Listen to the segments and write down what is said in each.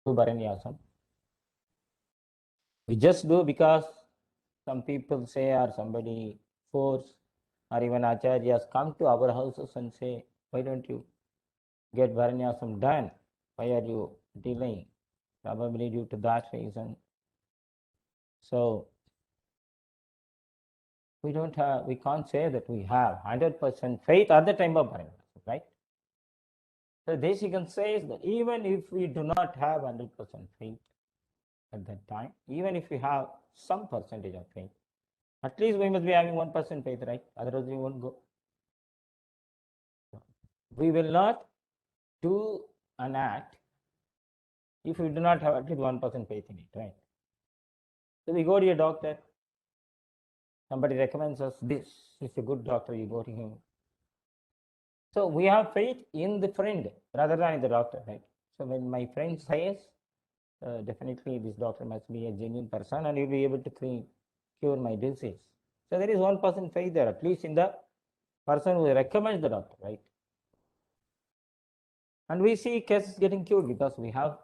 do Bharanyasam. We just do because some people say, or somebody force, or even acharyas come to our houses and say, why don't you get Bharanyasam done? Why are you delaying? Probably due to that reason. So we can't say that we have 100% faith at the time of Bharanyasam, right? So Desikan says that even if we do not have 100% faith at that time, even if we have some percentage of faith, at least we must be having 1% faith, right? Otherwise we won't go. We will not do an act if we do not have at least 1% faith in it, right? So we go to a doctor, somebody recommends us this, he's a good doctor, you go to him. So we have faith in the friend rather than in the doctor, right? So when my friend says, definitely this doctor must be a genuine person and he'll be able to cure my disease. So there is 1% faith there, at least in the person who recommends the doctor, right? And we see cases getting cured because we have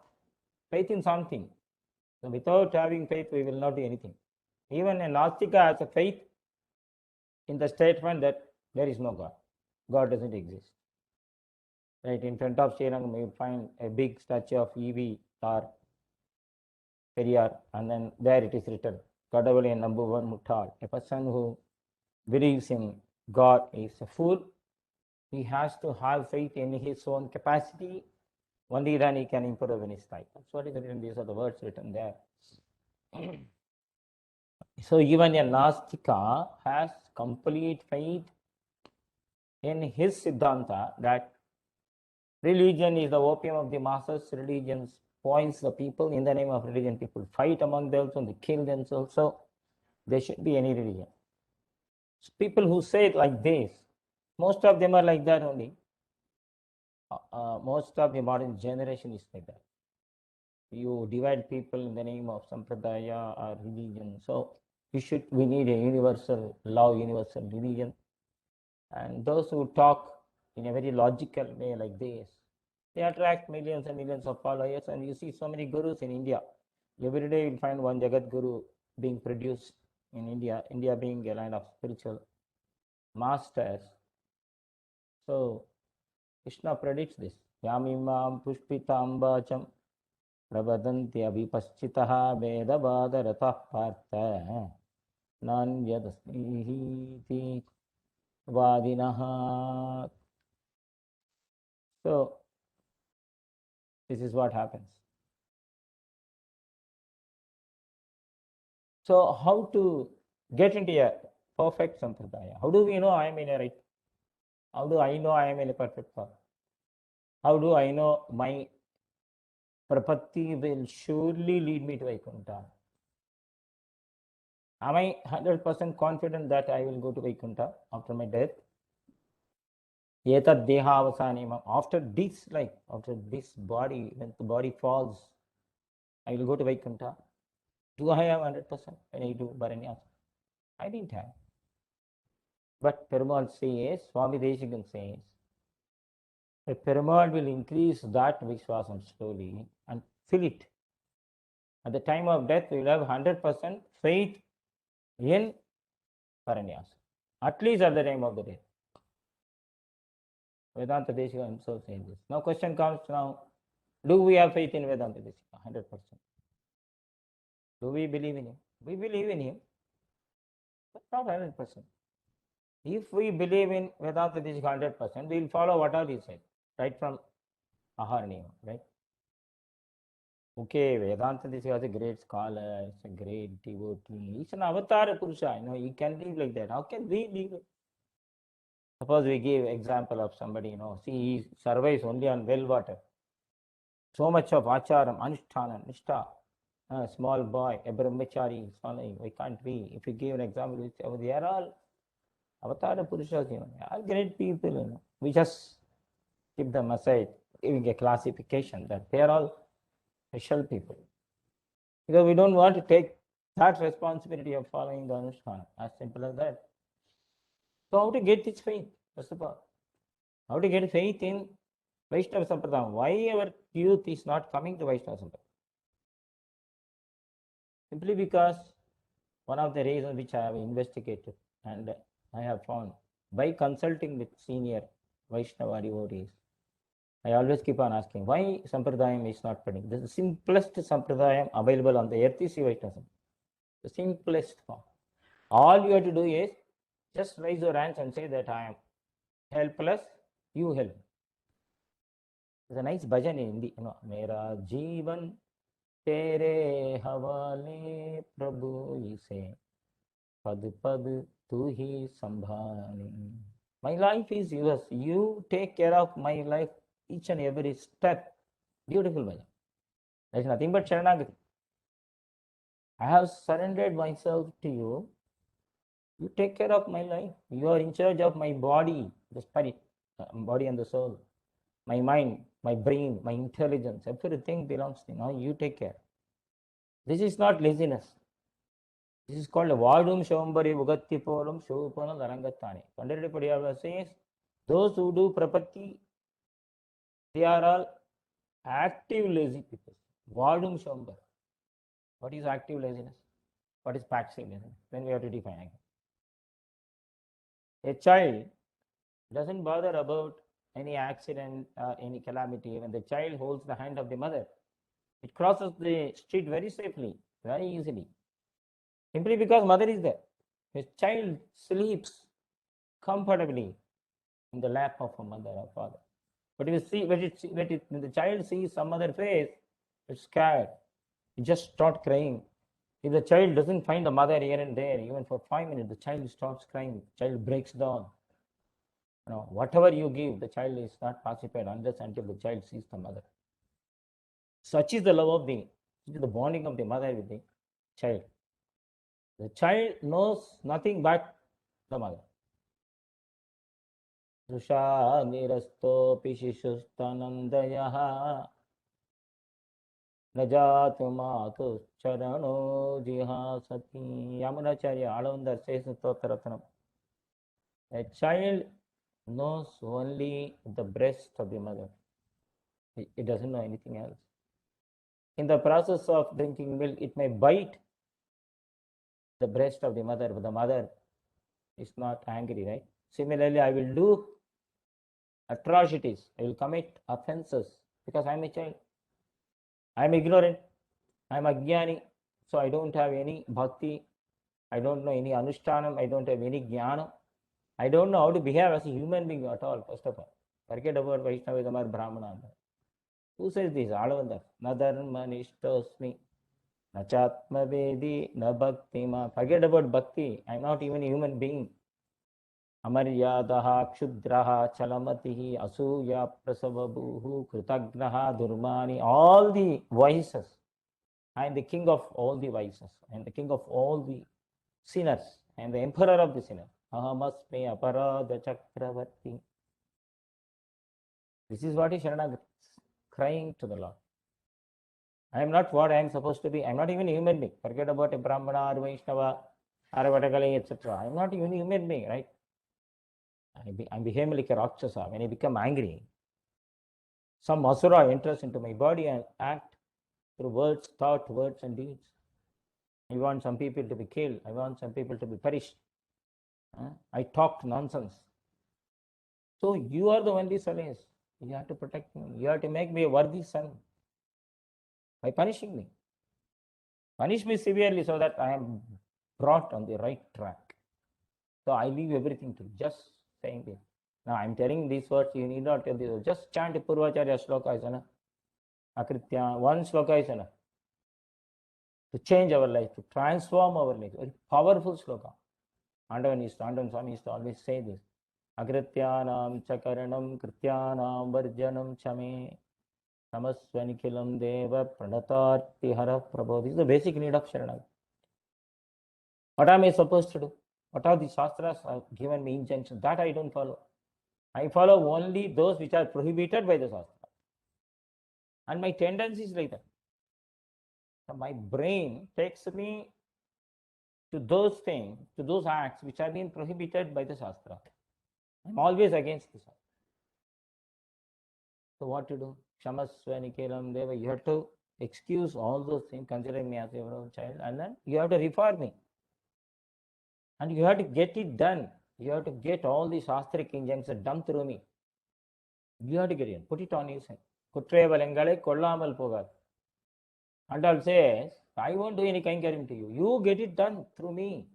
faith in something. So without having faith, we will not do anything. Even a Nastika has a faith in the statement that there is no God. God doesn't exist. Right, in front of Srirangam, you find a big statue of E.V. or Periyar, and then there it is written, Kadavali number one Muttal. A person who believes in God is a fool. He has to have faith in his own capacity. Only then he can improve in his life. That's what is written. These are the words written there. So even a Nastika has complete faith in his Siddhanta that religion is the opium of the masses. Religion points the people. In the name of religion, people fight among themselves, they kill themselves. So there should be any religion. So people who say it like this, most of them are like that only. Most of the modern generation is like that. You divide people in the name of sampradaya or religion. So we need a universal law, universal religion. And those who talk in a very logical way like this, they attract millions and millions of followers. And you see so many gurus in India. Every day you'll find one Jagat Guru being produced in India, India being a land of spiritual masters. So Krishna predicts this. Yamimam pushpitambacham pravadanti abhipaschitaha vedavadaratah partha nanyadasnihiti vadinaha. So this is what happens. So how to get into a perfect sampradaya? How do we know I am in a right? How do I know I am in a perfect path? How do I know my prapatti will surely lead me to Vaikuntha? Am I 100% confident that I will go to Vaikuntha after my death? Etad deha avasanimam. After this life, after this body, when the body falls, I will go to Vaikuntha. Do I have 100% when I do Bharanyasam? I didn't have. But Perumal says, Swami Desikan says, that Perumal will increase that Vishwasam slowly and fill it. At the time of death, we will have 100% faith in Bharanyasam. At least at the time of the death. Vedanta Desika himself saying this. Now question comes now, do we have faith in Vedanta Desika? 100%. Do we believe in him? We believe in him, but not 100%. If we believe in Vedanta Desika 100%, we will follow whatever he said, right from Aharniyam, right? Okay, Vedanta Desika is a great scholar, it's a great devotee, he's an avatar Purusha, he can live like that. How can we live? Suppose we give example of somebody, see, he survives only on well water. So much of acharam, anushtana, nishtha, a small boy, a brahmachari, following. Why can't we? If you give an example, they are all avatar Purushas, they are great people, We just keep them aside, giving a classification that they are all special people. Because we don't want to take that responsibility of following the Anushtana, as simple as that. So how to get this faith, first of all? How to get faith in Vaishnava Sampradaya? Why our youth is not coming to Vaishnava Sampradaya? Simply because one of the reasons which I have investigated and I have found by consulting with senior Vaishnava devotees, I always keep on asking why Sampradayam is not spreading. The simplest Sampradayam available on the earth is Vaishnavism. The simplest form. All you have to do is just raise your hands and say that I am helpless, you help. There's a nice bhajan in Hindi, Mera Jeevan Tere Havale Prabhu Ise Pad Pad Tu Hi Sambhale. My life is yours. You take care of my life each and every step. Beautiful bhajan. There's nothing but Sharanagati. I have surrendered myself to you. You take care of my life. You are in charge of my body, the spirit, body and the soul, my mind, my brain, my intelligence. Everything belongs to you. Now you take care. This is not laziness. This is called a Vadum Shambari Bugatti Polum Shupana Larangatani. Pandit Padiyava says, those who do prapatti, they are all active lazy people. Vadum Shambar. What is active laziness? What is passive laziness? Then we have to define again. A child doesn't bother about any accident or any calamity when the child holds the hand of the mother. It crosses the street very safely, very easily. Simply because mother is there. His child sleeps comfortably in the lap of a mother or father. But if you see, when the child sees some other face, it's scared. It just starts crying. If the child doesn't find the mother here and there, even for 5 minutes, the child starts crying. The child breaks down. Whatever you give, the child is not pacified unless until the child sees the mother. Such is the love of the bonding of the mother with the child. The child knows nothing but the mother. Susha nirastopi shishusthanandayaha najatu matu charano jihasati. Yamunacharya Alavandar says in Stotraratnam, a child knows only the breast of the mother. It doesn't know anything else. In the process of drinking milk, it may bite the breast of the mother, but the mother is not angry, right? Similarly, I will do atrocities. I will commit offenses because I am a child. I am ignorant. I am ajnani. So I don't have any bhakti. I don't know any anushtanam. I don't have any jnana. I don't know how to behave as a human being at all, first of all. Forget about Vaishnavism or Brahmana. Who says this? Alavandar. Na dharma nishtosmi. Na chatma vedi. Na bhakti ma. Forget about bhakti. I am not even a human being. Amaryadaha, Kshudraha, Chalamatihi, Asuya, Prasavabuhu, Krutagnaha, Durmani, all the vices. I am the king of all the vices. I am the king of all the sinners. I am the emperor of the sinners. Ahamasme aparada chakravarti. This is what is Sharanagati, crying to the Lord. I am not what I am supposed to be. I am not even a human being. Forget about a Brahmana or Vaishnava or Vatakali, etc. I am not even a human being, right? I'm behaving like a Rakshasa. When I become angry, some Asura enters into my body and act through words, thought, words, and deeds. I want some people to be killed. I want some people to be perished. I talked nonsense. So you are the only solace. You have to protect me. You have to make me a worthy son by punishing me. Punish me severely so that I am brought on the right track. So I leave everything to just saying this. Now I am telling these words, you need not tell these words. Just chant Purvacharya sloka is enough. Akritya, one sloka is enough. To change our life, to transform our life. Very powerful sloka. Andavan Swami used to always say this. Akrityanam chakaranam krityanam varjanam chame namaswanikilam deva pranatarti hara prabho. This is the basic need of Sharanagati. What am I supposed to do? What are the Shastras have given me injunctions? That I don't follow. I follow only those which are prohibited by the Shastra. And my tendency is like that. So my brain takes me to those things, to those acts which have been prohibited by the Shastra. I'm always against the Shastra. So what to do? Shamaswa Nikelam Deva, you have to excuse all those things, considering me as your own child, and then you have to reform me. And you have to get it done. You have to get all these shastric injunctions done through me. You have to get it. Put it on his hand. Kutrevalankale kollamal pogad. Andal says, I won't do any kainkariam to you. You get it done through me.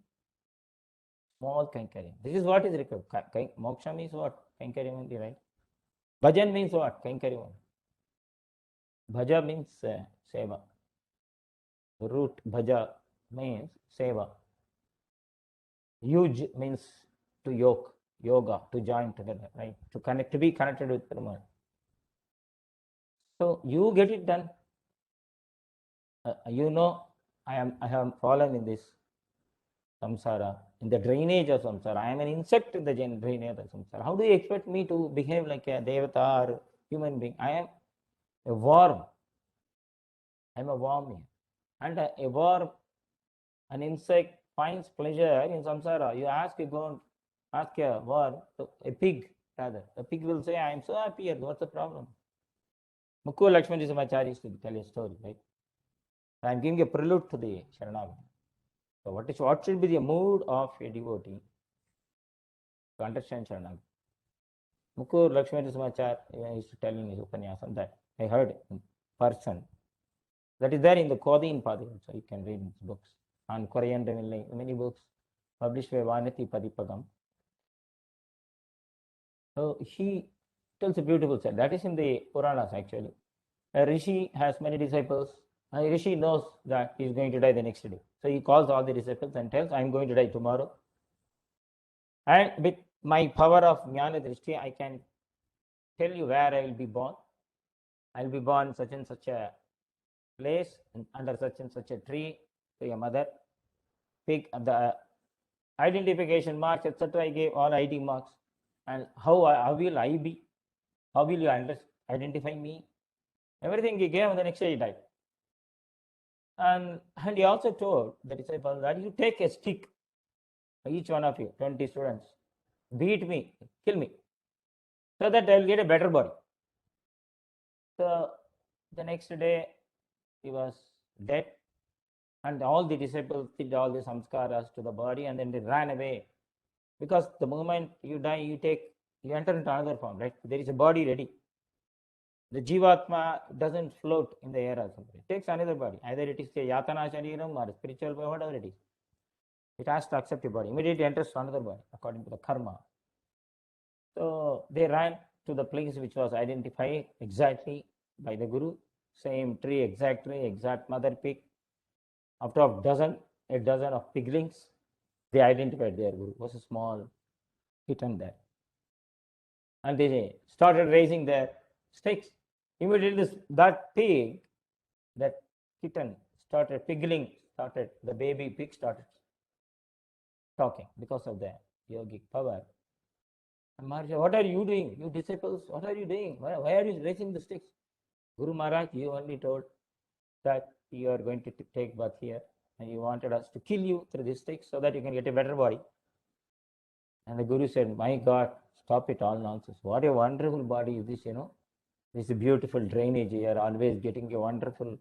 Small kainkariam. This is what is required. Moksha means what? Kainkariam only, right? Bhajan means what? Kainkariam. Bhaja means seva. The root bhaja means seva. Yuj means to yoke, yoga, to join together, right? To connect, to be connected with Brahman. So you get it done. You know, I have fallen in this samsara, in the drainage of samsara. I am an insect in the drainage of samsara. How do you expect me to behave like a devata or human being? I am a worm. I am a worm here. And a worm, an insect, finds pleasure in samsara. You ask a goat, ask a worm, a pig rather. The pig will say, I am so happy here. What's the problem? Mukku Lakshman Samachari used to tell a story, right? I am giving a prelude to the Sharanagati. So what should be the mood of a devotee to understand Sharanagati? Mukku Lakshman Samachar used to tell in his Upanyasam that I heard in person. That is there in the Kodin Padi also. You can read his books. On Korean many books published by Vanati Padipagam. So he tells a beautiful story. That is in the Puranas actually. A rishi has many disciples. A rishi knows that he is going to die the next day. So he calls all the disciples and tells, I am going to die tomorrow. And with my power of Jnana Drishti, I can tell you where I will be born. I will be born such and such a place, under such and such a tree, to your mother. Pick the identification marks, etc. I gave all ID marks. And how will I be? How will you identify me? Everything he gave, and the next day he died. And he also told the disciples that you take a stick, each one of you, 20 students, beat me, kill me, so that I will get a better body. So the next day he was dead, and all the disciples did all the samskaras to the body, and then they ran away. Because the moment you die, you enter into another form, right? There is a body ready. The Jivatma doesn't float in the air or something. It takes another body. Either it is a Yatana Shariram or a spiritual body, whatever it is. It has to accept a body. Immediately enters another body according to the karma. So they ran to the place which was identified exactly by the Guru. Same tree, exact mother pig. After a dozen of piglings, they identified their Guru. It was a small kitten there. And they started raising their sticks. Immediately that pig, that kitten started pigling, the baby pig started talking because of the yogic power. And Maharaj, what are you doing? You disciples, what are you doing? Why are you raising the sticks? Guru Maharaj, you only told that you are going to take birth here, and you wanted us to kill you through this stick so that you can get a better body. And the Guru said, my God, stop it, all nonsense. What a wonderful body is this, This is a beautiful drainage. You are always getting a wonderful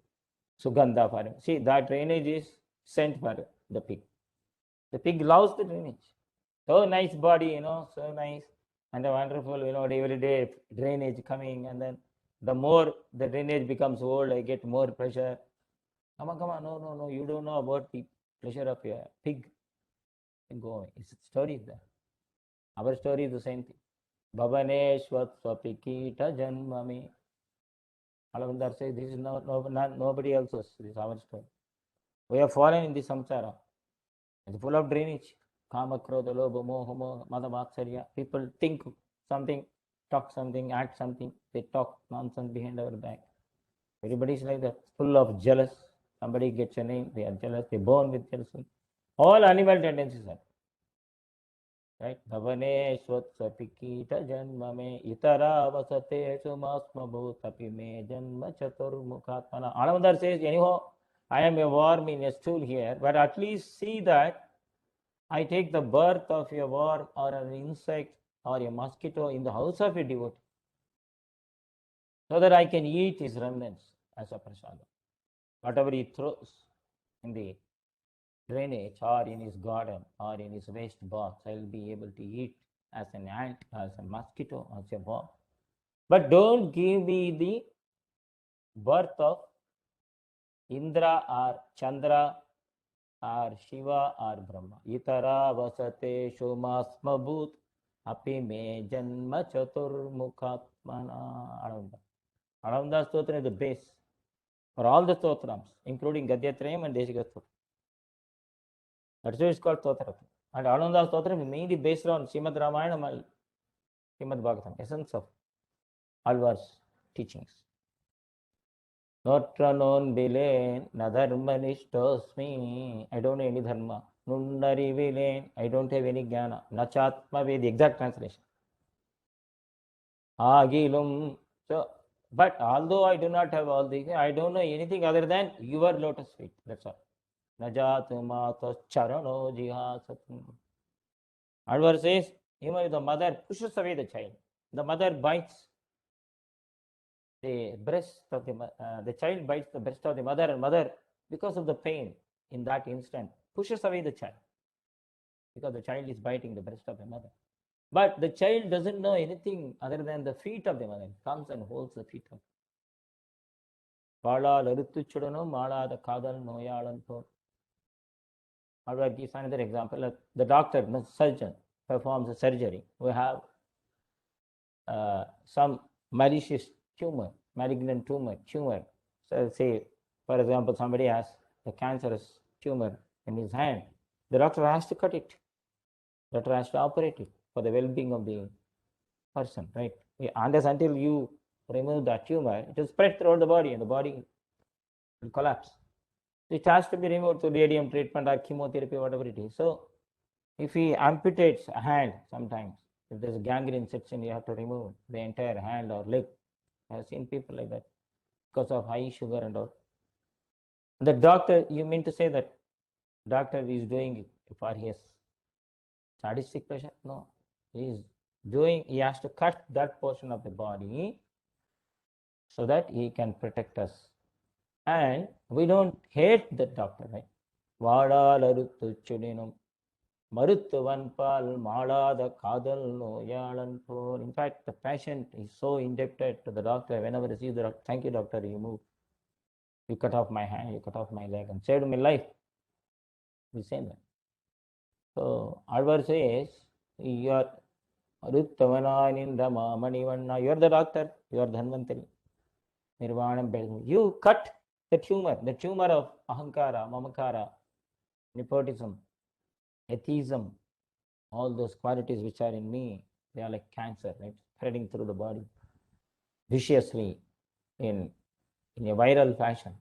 sugandha for him. See, that drainage is sent for the pig. The pig loves the drainage. So nice body, so nice. And a wonderful, every day drainage coming. And then the more the drainage becomes old, I get more pressure. Come on, no, you don't know about the pleasure of a pig. Go away. It's story there. Our story is the same thing. Bhavaneshwat swapikita janmami. Alavandar says, this is nobody else's. This is our story. We are fallen in this samsara. It's full of drainage. Kama, krodha, lobha, moha, mada, matsarya. People think something, talk something, act something. They talk nonsense behind our back. Everybody is like that. Full of jealous. Somebody gets a name, they are jealous. They born with jealousy. All animal tendencies are. Right? Bhavane swapikita janmame itara vasate sumasma bhutapi me janma chaturmukhatmana. Anandar says, anyhow, I am a worm in a stool here, but at least see that I take the birth of a worm or an insect or a mosquito in the house of a devotee, so that I can eat his remnants as a prasada. Whatever he throws in the drainage or in his garden or in his waste box, I will be able to eat as an ant, as a mosquito, as a worm. But don't give me the birth of Indra or Chandra or Shiva or Brahma. Itara vasate shumasmabhut api me janma chaturmukhatmana. Ananda. Ananda Stotra is the base for all the stotrams, including Gadyatrayam and Deshika Stotra. That's why it's called Stotra. And Ananda Stotra is mainly based on Srimad Ramayana and Srimad Bhagavatam, essence of Alvar's teachings. Not known bilen, nadharmanistosmi. I don't know any dharma. Nunnari vilen, I don't have any jnana. Nachatma Ved, the exact translation. Agilum. So, but although I do not have all these, I don't know anything other than your lotus feet. That's all. Najatuma charano jihasatum. Alvar says, even if the mother pushes away the child, the mother bites the breast of the child bites the breast of the mother, and mother, because of the pain in that instant, pushes away the child because the child is biting the breast of the mother. But the child doesn't know anything other than the feet of the mother. It comes and holds the feet of. Vaala laruttuchudano maala the kadal noyalan po. I will give another example. The doctor, the surgeon, performs a surgery. We have some malicious tumor, malignant tumor. So say, for example, somebody has a cancerous tumor in his hand. The doctor has to cut it. The doctor has to operate it for the well-being of the person, right? Unless until you remove that tumor, it will spread throughout the body and the body will collapse. It has to be removed through radium treatment or chemotherapy, whatever it is. So if he amputates a hand sometimes, if there's a gangrene section, you have to remove the entire hand or leg. I have seen people like that because of high sugar and all. The doctor, you mean to say that doctor is doing it for his sadistic pleasure? No. He has to cut that portion of the body so that he can protect us. And we don't hate the doctor, right? Vadalaruttuchudinum Maruttuvanpal Malada Kadal Noyalan Por. In fact, the patient is so indebted to the doctor. Whenever he sees the doctor, thank you, doctor, you cut off my hand, you cut off my leg, and saved my life. We say that. So Alvar says, you are Ruttavananindama Manivanna, you are the doctor, you are Dhanvantari. Nirvanam. You cut the tumor of ahankara, mamakara, nepotism, atheism, all those qualities which are in me, they are like cancer, right? Spreading through the body viciously in a viral fashion.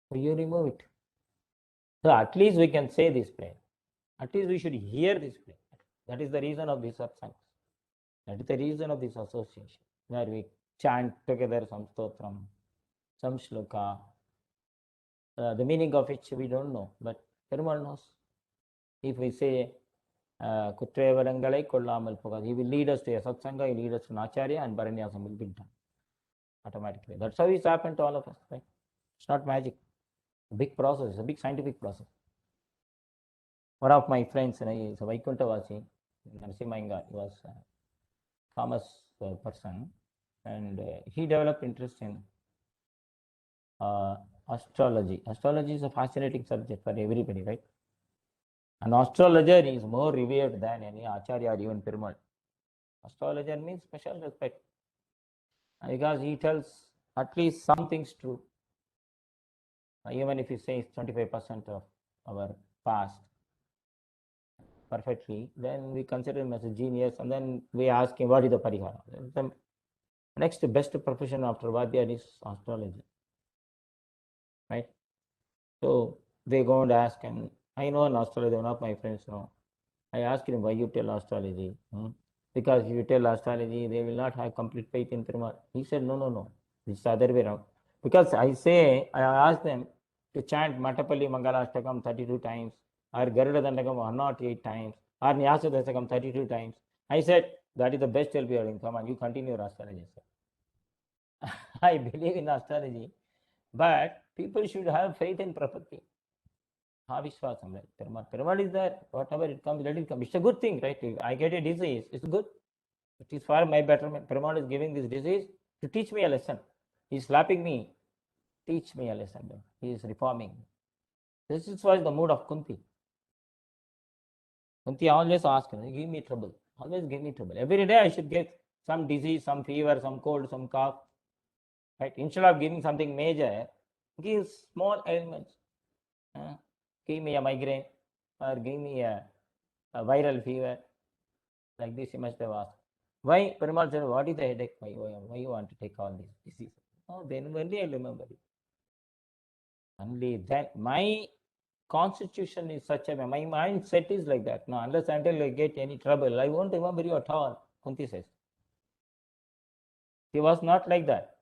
So you remove it. So at least we can say this prayer. At least we should hear this prayer. That is the reason of this satsang. That is the reason of this association, where we chant together some stotram, some shloka, the meaning of which we don't know, but Perumal knows. If we say, Kutrevarangalai Kollamal Pogad, he will lead us to a satsanga, he will lead us to an acharya, and Baranyasam will be done automatically. That's how it's happened to all of us, right? It's not magic. A big process, it's a big scientific process. One of my friends, is a Vaikuntavasi, Narasimha, he was a famous person, and he developed interest in astrology. Astrology is a fascinating subject for everybody, right? An astrologer is more revered than any acharya or even Perumal. Astrologer means special respect because he tells at least some things true. Even if he says 25% of our past perfectly, then we consider him as a genius, and then we ask him what is the parihara. The next best profession after Vaidya is astrology, right? So they go and ask, and I know an astrologer, one of my friends know. I asked him, why you tell astrology? Because if you tell astrology, they will not have complete faith in Perumal. He said, no, it's the other way around. Because I asked them to chant Matapalli Mangalastakam 32 times, or Garuda Dandakam 108 times, or Nyasa Dasakam 32 times. I said, that is the best help you are in. Come on, you continue your astrology. I believe in astrology, but People should have faith in Prakriti. Vishwasam, right? Perumal is there. Whatever it comes, let it come. It's a good thing, right? If I get a disease, it's good. It is for my betterment. Perumal is giving this disease to teach me a lesson. He's slapping me. Teach me a lesson. He is reforming. This was the mood of Kunti. Kunti always asks, give me trouble. Always give me trouble. Every day I should get some disease, some fever, some cold, some cough. Right? Instead of giving something major, give small ailments. Give me a migraine or give me a viral fever. Like this, he must have asked. Why? Perumal said, what is the headache? Why you want to take all these diseases? Oh, then only I remember it. Only that my constitution is such a way, my mindset is like that. Now, unless until I get any trouble, I won't remember you at all, Kunti says. He was not like that.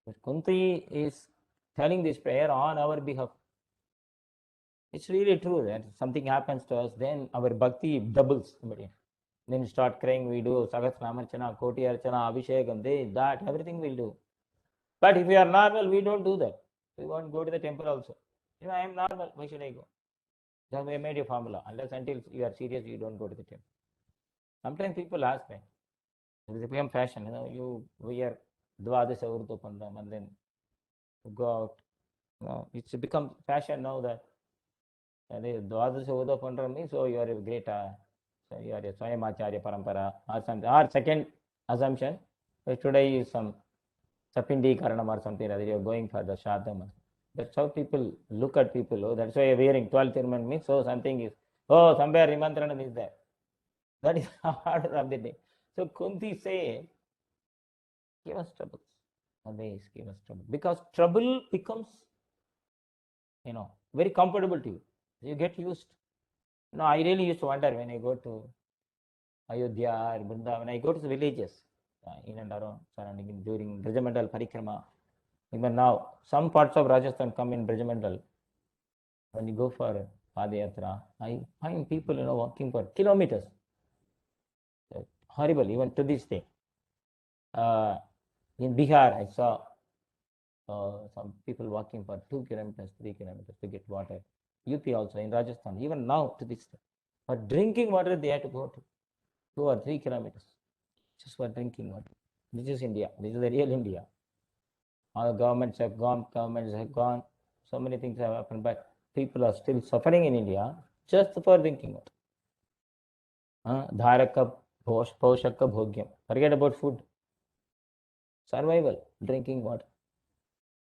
But Kunti is telling this prayer on our behalf. It's really true that something happens to us, then our bhakti doubles. Then start crying, we do Sahasranamarchana, Koti Archana, Abhishekam, that, everything we'll do. But if we are normal, we don't do that. We won't go to the temple also. I am normal, why should I go? Then we made a formula. Unless until you are serious, you don't go to the temple. Sometimes people ask me, it become fashion, you wear Dvadasha Urdu Pandam and then go out. It's become fashion now that Dvadasha Urdu Pandam means, so you are a great, so you are a Swayamacharya Parampara or something. Our second assumption, today is some Sapindi Karanam or something, rather you are going for the Shadam. That's how people look at people. Oh, that's why you're wearing 12th Tirman means, so something is, somewhere Nimantranam is there. That is order of the day. So Kunti say, give us troubles. Always give us trouble. Because trouble becomes, very comfortable to you. You get used. I really used to wonder when I go to Ayodhya or Vrindavan, when I go to the villages in and around surrounding during Brajamandal Parikrama. Even now, some parts of Rajasthan come in Brajamandal. When you go for Padayatra, I find people, walking for kilometers. Horrible, even to this day. In Bihar, I saw some people walking for 2 kilometers, 3 kilometers to get water. UP also, in Rajasthan, even now to this day. For drinking water, they have to go to 2 or 3 kilometers just for drinking water. This is India. This is the real India. All the governments have gone, so many things have happened, but people are still suffering in India just for drinking water. Dharaka Poshaka Bhogyam. Forget about food. Survival, drinking water.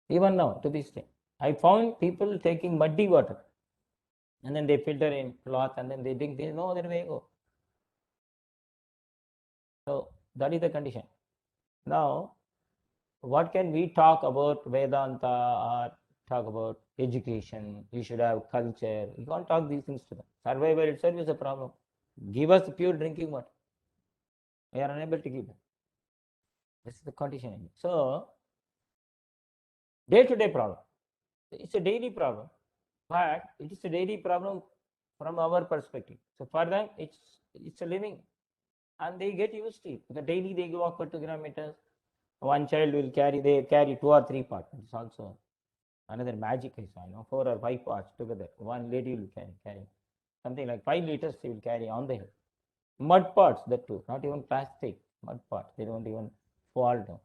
Even now, to this day, I found people taking muddy water and then they filter in cloth and then they drink. There is no other way to go. So that is the condition. Now, what can we talk about Vedanta or talk about education? You should have culture. You can't talk these things to them. Survival itself is a problem. Give us pure drinking water. We are unable to give them. This is the condition. So, day-to-day problem. It's a daily problem, but it is a daily problem from our perspective. So for them, it's a living, and they get used to it. The daily they walk for 2 kilometers. One child will carry 2 or 3 pots. It's also another magic I saw. 4 or 5 pots together. One lady will carry something like 5 liters. She will carry on the hill. Mud pots, that too. Not even plastic. Mud pots. They don't even fall down.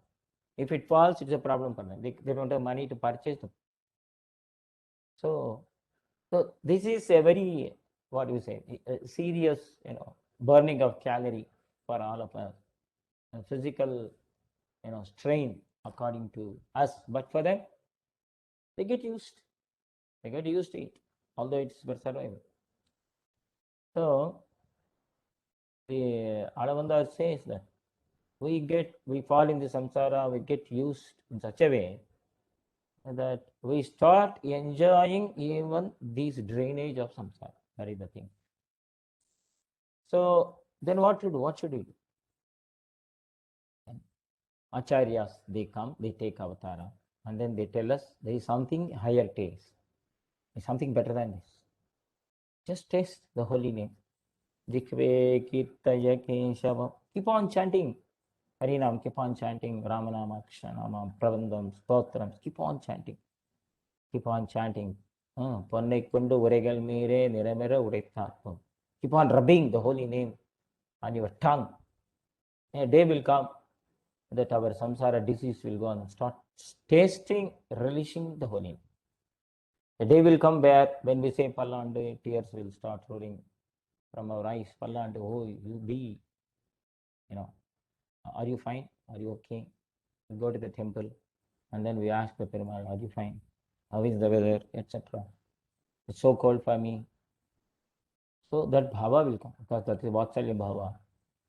If it falls, it's a problem for them. They don't have money to purchase them. So this is a very, what do you say, a serious, burning of calorie for all of us. A physical, strain according to us. But for them, they get used. They get used to it, although it's for survival. So the Alavandar says that we fall in the samsara, we get used in such a way that we start enjoying even this drainage of samsara. That is the thing. So then what to do? What should we do? Acharyas, they come, they take avatara, and then they tell us there is something higher taste. There's something better than this. Just taste the holy name. Jikve Kirtaya Keshavam. Keep on chanting Harinam, keep on chanting Ramanama, Krishnanama, Pravandam, Stotrams, keep on chanting. Keep on chanting. Ponnai kundu uregal mere niramera ureithatmam. Keep on rubbing the holy name on your tongue. A day will come that our samsara disease will go on. Start tasting, relishing the holy name. A day will come where when we say Pallandu, tears will start rolling from our eyes. Pallandu, oh, you be, are you fine? Are you okay? We go to the temple and then we ask the Perumal, are you fine? How is the weather, etc. It's so cold for me. So that bhava will come because that is Vatsalya bhava.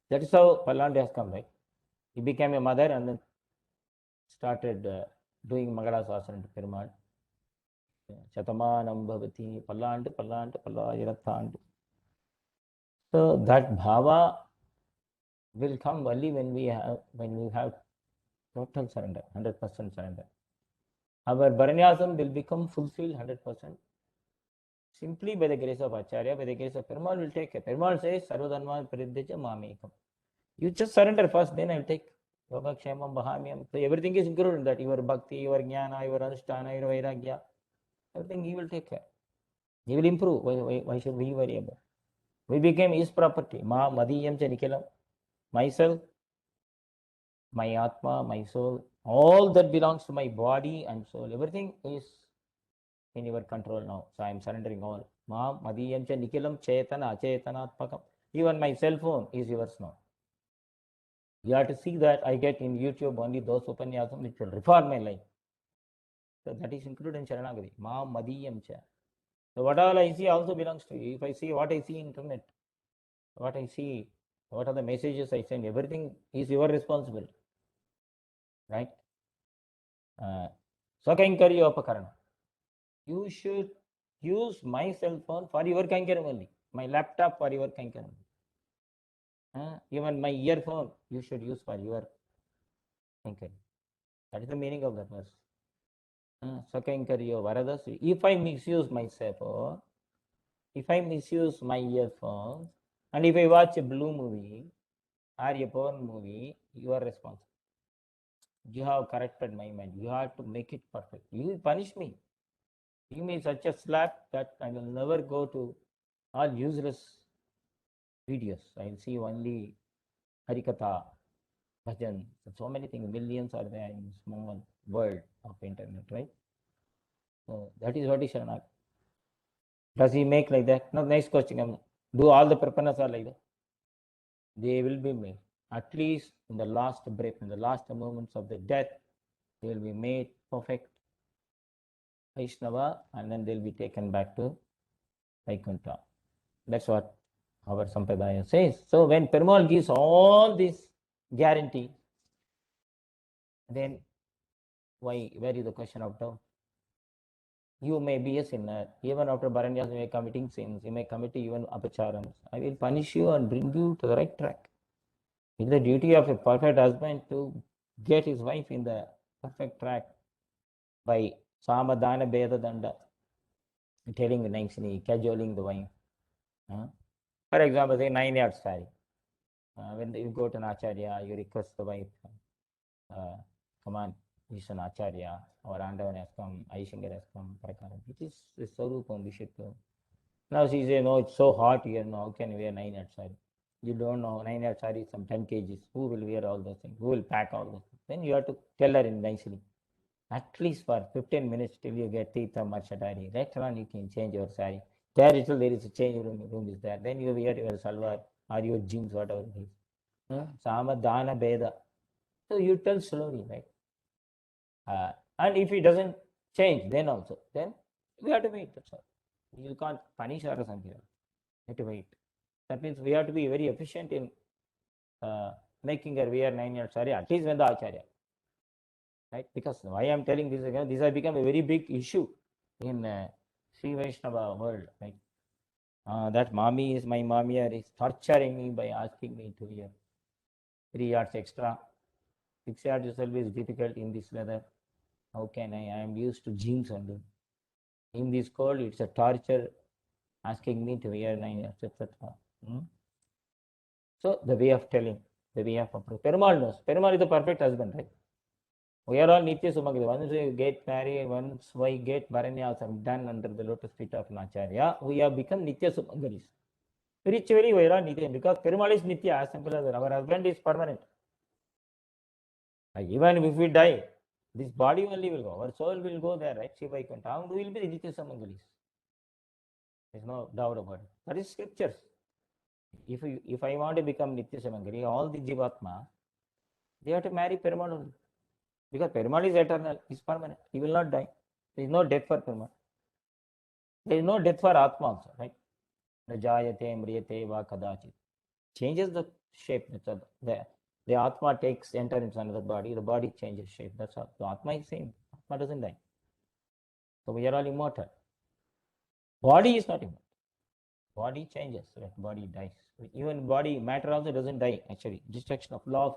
That is how Pallandu has come, right? He became a mother and then started doing Mangalasasana to Perumal. Shatamanam bhavati, Pallandu, Pallayiratthandu. So that bhava will come only when we have total surrender, 100% surrender. Our Bharanyasam will become fulfilled 100%. Simply by the grace of Acharya, by the grace of Perumal will take care. Perumal says, Sarvadharma Paridhya Mamekam. You just surrender first, then I will take. Yoga Kshemam Bahamyam. So everything is included in that. Your bhakti, your jnana, your anusthana, your vairagya. Everything he will take care. He will improve. Why should we worry about? We became his property. Ma Madiyam cha Nikelam. Myself, my Atma, my soul, all that belongs to my body and soul. Everything is in your control now. So I am surrendering all. Ma Madiyam cha Nikelam Chetana Chetanatmakam. Even my cell phone is yours now. You have to see that I get in YouTube only those upanyasam which will reform my life. So that is included in Sharanagati. Ma Madiyam cha. So what all I see also belongs to you. If I see what I see in internet, what I see, what are the messages I send, everything is your responsibility. Right? Swakainkarya Upakarana. You should use my cell phone for your kankaram only. My laptop for your kankaram. Even my earphone you should use for your kankaram. That is the meaning of that verse. Swakainkarya Varadasi. If I misuse my cell phone, if I misuse my earphones, and if I watch a blue movie or a porn movie, you are responsible. You have corrected my mind. You have to make it perfect. You will punish me. Give me such a slap that I will never go to all useless videos. I will see only Harikatha, Bhajan. So many things. Millions are there in small world of internet, right? So that is what is Sharanagati. Does he make like that? No, nice question. Do all the Prapanas are like that? They will be made. At least in the last breath, in the last moments of the death, they will be made perfect Vaishnava and then they'll be taken back to Vaikuntha. That's what our Sampradaya says. So when Perumal gives all this guarantee, then where is the question of doubt? You may be a sinner. Even after Bharanyas, you may be committing sins. You may commit even apacharams. I will punish you and bring you to the right track. It's the duty of a perfect husband to get his wife in the perfect track by Samadhana Beda Danda, telling nicely, cajoling the wife. For example, say 9-yard saree. When you go to an acharya, you request the wife, come on, he's an acharya, or Andavan has come, Aishankar has come, Prakaram. It is the Swarupam, we should go. Now she says, no, it's so hot here, no, how can you wear 9-yard saree? You don't know, 9-yard saree is some 10 kgs. Who will wear all those things? Who will pack all those things? Then you have to tell her in nicely. At least for 15 minutes till you get Tita Marchatari. Later on, you can change your saree. There is a change room is there. Then you wear your salwar or your jeans, whatever it is. Samadhana Beda. So you tell slowly, right? And if it doesn't change, then we have to wait. That's all. You can't punish her or something. You have to wait. That means we have to be very efficient in making her wear 9-yard saree, at least when the acharya. Right? Because why I am telling this again, this has become a very big issue in Sri Vaishnava world. Right? That mommy is my mommy is torturing me by asking me to wear 3 yards extra. 6 yards itself is difficult in this weather. How can I? I am used to jeans only. In this cold, it's a torture asking me to wear 9 yards, etc. So the way of telling, the way of approach. Perumal knows. Perumal is the perfect husband, right? We are all Nitya Sumangari. Once we get married, once we get Bharanyasam done under the lotus feet of Acharya, we have become Nitya Sumangaris. Spiritually, we are all Nitya because Perumal is Nitya, as simple as that. Our husband is permanent. Even if we die, this body only will go. Our soul will go there, right? Shiva Vaikuntha. We will be the Nitya Sumangaris. There is no doubt about it. That is scriptures. If I want to become Nitya Samangari, all the Jivatma, they have to marry Perumal only. Because Perumal is eternal, is permanent. He will not die. There is no death for Perumal. There is no death for Atma also, right? Rajayate, Mriyate, Va Kadachit. Changes the shape. The Atma takes, enters into another body, the body changes shape. That's all. The Atma is same. Atma doesn't die. So we are all immortal. Body is not immortal. Body changes, right? Body dies. Even body, matter also doesn't die, actually. Destruction of law of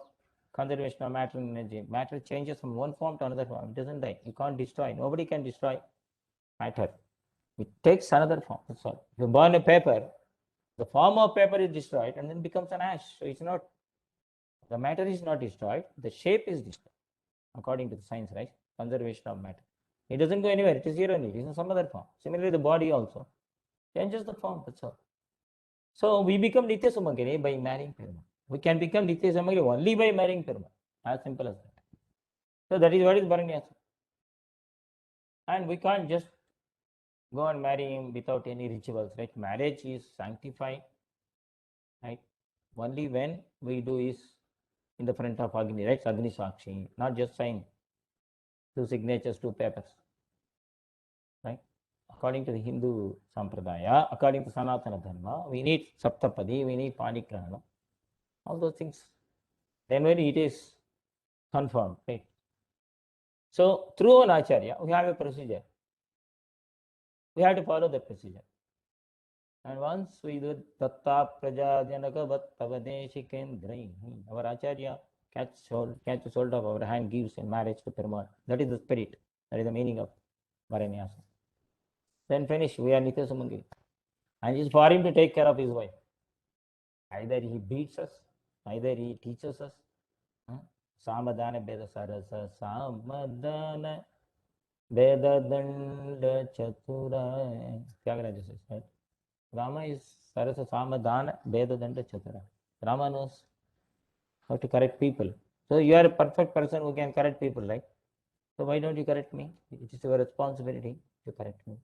conservation of matter and energy. Matter changes from one form to another form. It doesn't die. You can't destroy. Nobody can destroy matter. It takes another form. That's all. If you burn a paper, the form of paper is destroyed and then becomes an ash. So it's not, the matter is not destroyed. The shape is destroyed, according to the science, right? Conservation of matter. It doesn't go anywhere. It is here only. It is in some other form. Similarly, the body also changes the form. That's all. So we become Nitya Sumangari by marrying Perumal. We can become Nitya Sumangari only by marrying Perumal. As simple as that. So that is what is Bharanyasa. And we can't just go and marry him without any rituals, right? Marriage is sanctified, right? Only when we do is in the front of Agni, right? Agni Sakshi, not just sign 2 signatures, 2 papers, right? According to the Hindu Sampradaya, according to Sanatana Dharma, we need Saptapadi, we need Panigrahana, all those things. Then when it is confirmed, right? So through an Acharya, we have a procedure. We have to follow the procedure. And once we do Tatta Praja Janaka Vattavadeshi Kendrai, our Acharya catches hold of our hand, gives in marriage to Perumal. That is the spirit. That is the meaning of Bharanyasa. Then finish, we are Nitya Sumangari. And it is for him to take care of his wife. Either he beats us, either he teaches us. Samadana Beda Sarasa Samadana Beda Danda Chatura. Tyagaraja says, right? Rama is Sarasa Samadana Beda Danda Chatura. Rama knows how to correct people. So you are a perfect person who can correct people, right? So why don't you correct me? It is your responsibility to correct me.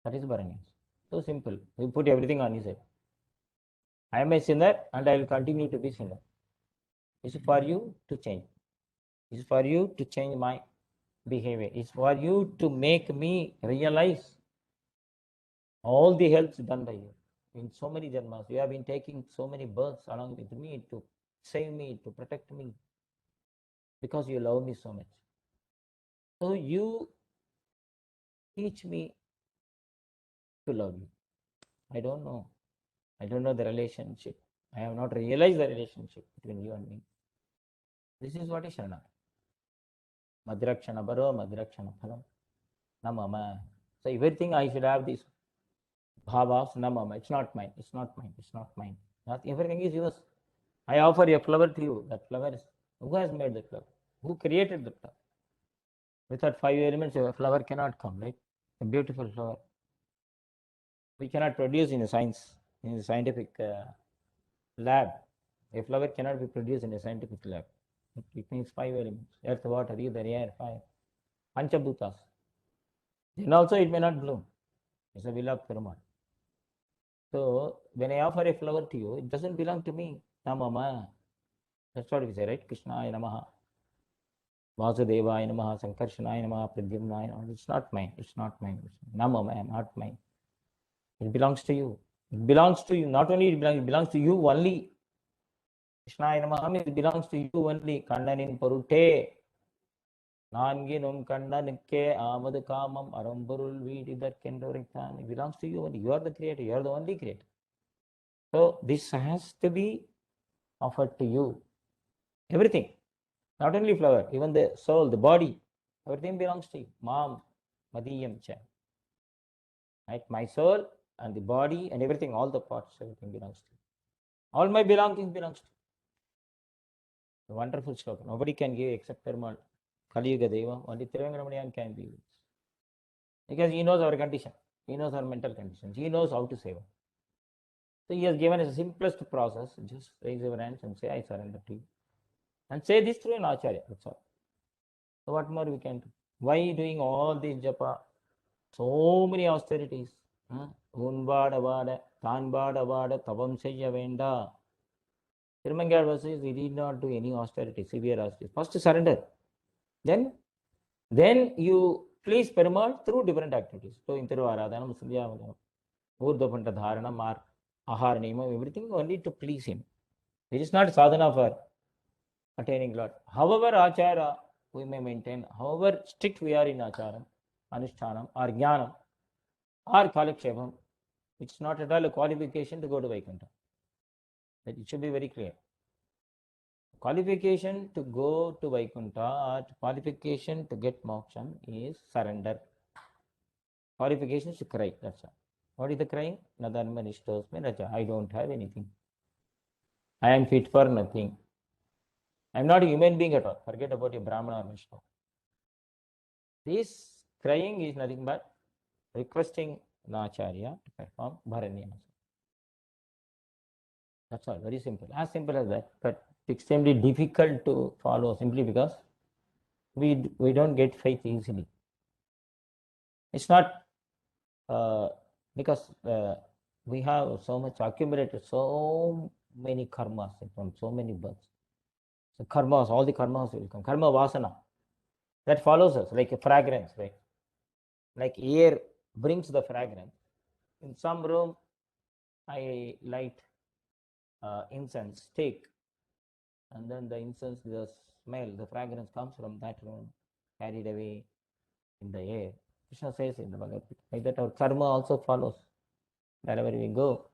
That is Bharanyasa. So simple. We put everything on his head. I am a sinner and I will continue to be sinner. It's for you to change. It's for you to change my behavior. It's for you to make me realize all the helps done by you. In so many janmas, you have been taking so many births along with me to save me, to protect me, because you love me so much. So you teach me to love you. I don't know. I don't know the relationship. I have not realized the relationship between you and me. This is what is Sharana. Madrakshana Baro, Madrakshana Phalam, Namama. So everything I should have this bhavas, Namama. It's not mine. It's not mine. It's not mine. Not everything is yours. I offer a flower to you. That flower is, who has made the flower? Who created the flower? Without 5 elements, a flower cannot come, right? A beautiful flower. We cannot produce in a science, in a scientific lab. A flower cannot be produced in a scientific lab. It needs 5 elements: earth, water, ether, air, fire. Panchabhutas. Then also it may not bloom. It's a will of Perumal. So when I offer a flower to you, it doesn't belong to me. Namama. That's what we say, right? Krishnaya Namaha. Vasudevaya Namaha, Sankarshanaya Namaha, Pradyumnaya Namaha. It's not mine. It's not mine. Namama, not mine. It belongs to you. It belongs to you. Not only it belongs to you only. Krishnaya Namaha means it belongs to you only. Kandanin Parute. நான்கினும் கண்ணனுக்கே Ahmed காமம் அறம்பொருள் வீடிதற்கென்றுரைத்தான். It belongs to you only. You are the creator. You are the only creator. So this has to be offered to you. Everything. Not only flower, even the soul, the body, everything belongs to you. Mam, Madiyam cha. Right? My soul and the body and everything, all the parts, everything belongs to you. All my belongings belongs to you. A wonderful shloka. Nobody can give except Perumal. Kali Yuga Deva. Only Thiruvenkaramaniyan can give. Because he knows our condition. He knows our mental conditions. He knows how to save us. So he has given us the simplest process. Just raise your hands and say, I surrender to you. And say this through an acharya. That's all. So what more we can do? Why doing all this japa? So many austerities. Unvada vada, tanvada vada, tavam seyya venda. Tirumangal says he did not do any austerity, severe austerity. First surrender. Then you please Perumal through different activities. So in Thiruvaradhanam, Sandhyavandanam, Urdhvapanta Dharanam, Ahara Niyamam, everything only to please him. It is not sadhana for attaining Lord. However, achara we may maintain, however strict we are in acharam, anushtanam, or jnanam, or kalakshepam, which is not at all a qualification to go to Vaikuntha. That it should be very clear. Qualification to go to Vaikuntha or qualification to get moksha is surrender. Qualification is to cry. That's all. What is the crying? Nadarma nishtosme raja. I don't have anything. I am fit for nothing. I am not a human being at all. Forget about a Brahmana or Vishnu. This crying is nothing but requesting the Acharya to perform Bharanyasa. That's all. Very simple. As simple as that. But extremely difficult to follow simply because we don't get faith easily. It's not because we have so much accumulated, so many karmas from so many births. So karmas, all the karmas will come. Karma vasana. That follows us like a fragrance, right? Like air brings the fragrance. In some room, I light incense stick, and then the incense, the smell, the fragrance comes from that room, carried away in the air. Krishna says in the Bhagavad Gita, like that our karma also follows wherever we go.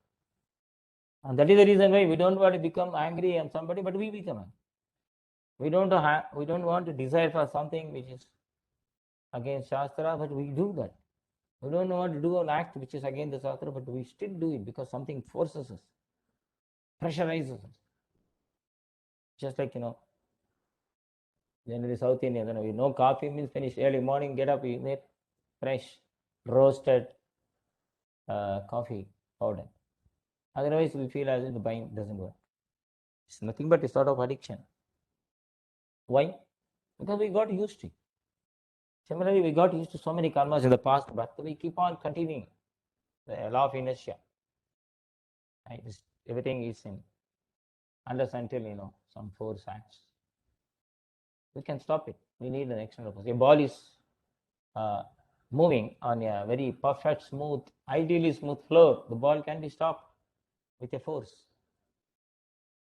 And that is the reason why we don't want to become angry on somebody, but we become angry. We don't want to desire for something which is against Shastra, but we do that. We don't want to do an act which is against the Shastra, but we still do it because something forces us, pressurizes us. Just like, generally South Indian, we know coffee means finished. Early morning, get up, you make fresh, roasted coffee powder. Otherwise, we feel as if the buying doesn't work. It's nothing but a sort of addiction. Why? Because we got used to it. Similarly, we got used to so many karmas in the past, but we keep on continuing the law of inertia. Right? Everything is in, unless until some force acts. We can stop it. We need an external force. A ball is moving on a very perfect, smooth, ideally smooth floor. The ball can be stopped with a force.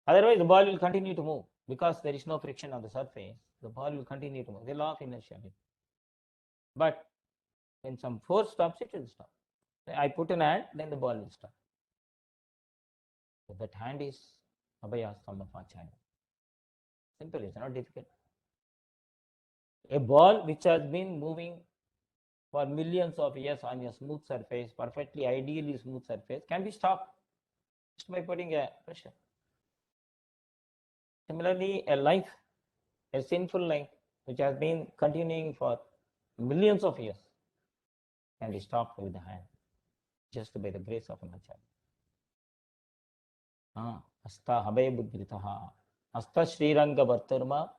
Otherwise, the ball will continue to move because there is no friction on the surface. The ball will continue to move. The law of inertia. But when some force stops, it will stop. I put an hand, then the ball will stop. So that hand is Abhayastam of Acharya. Simple, it's not difficult. A ball which has been moving for millions of years on a smooth surface, perfectly, ideally smooth surface, can be stopped just by putting a pressure. Similarly, a sinful life, which has been continuing for millions of years, can be stopped with the hand, just by the grace of an Acharya. Asta Abhaya Buddhitaha. Asta Sriranga Bhartarma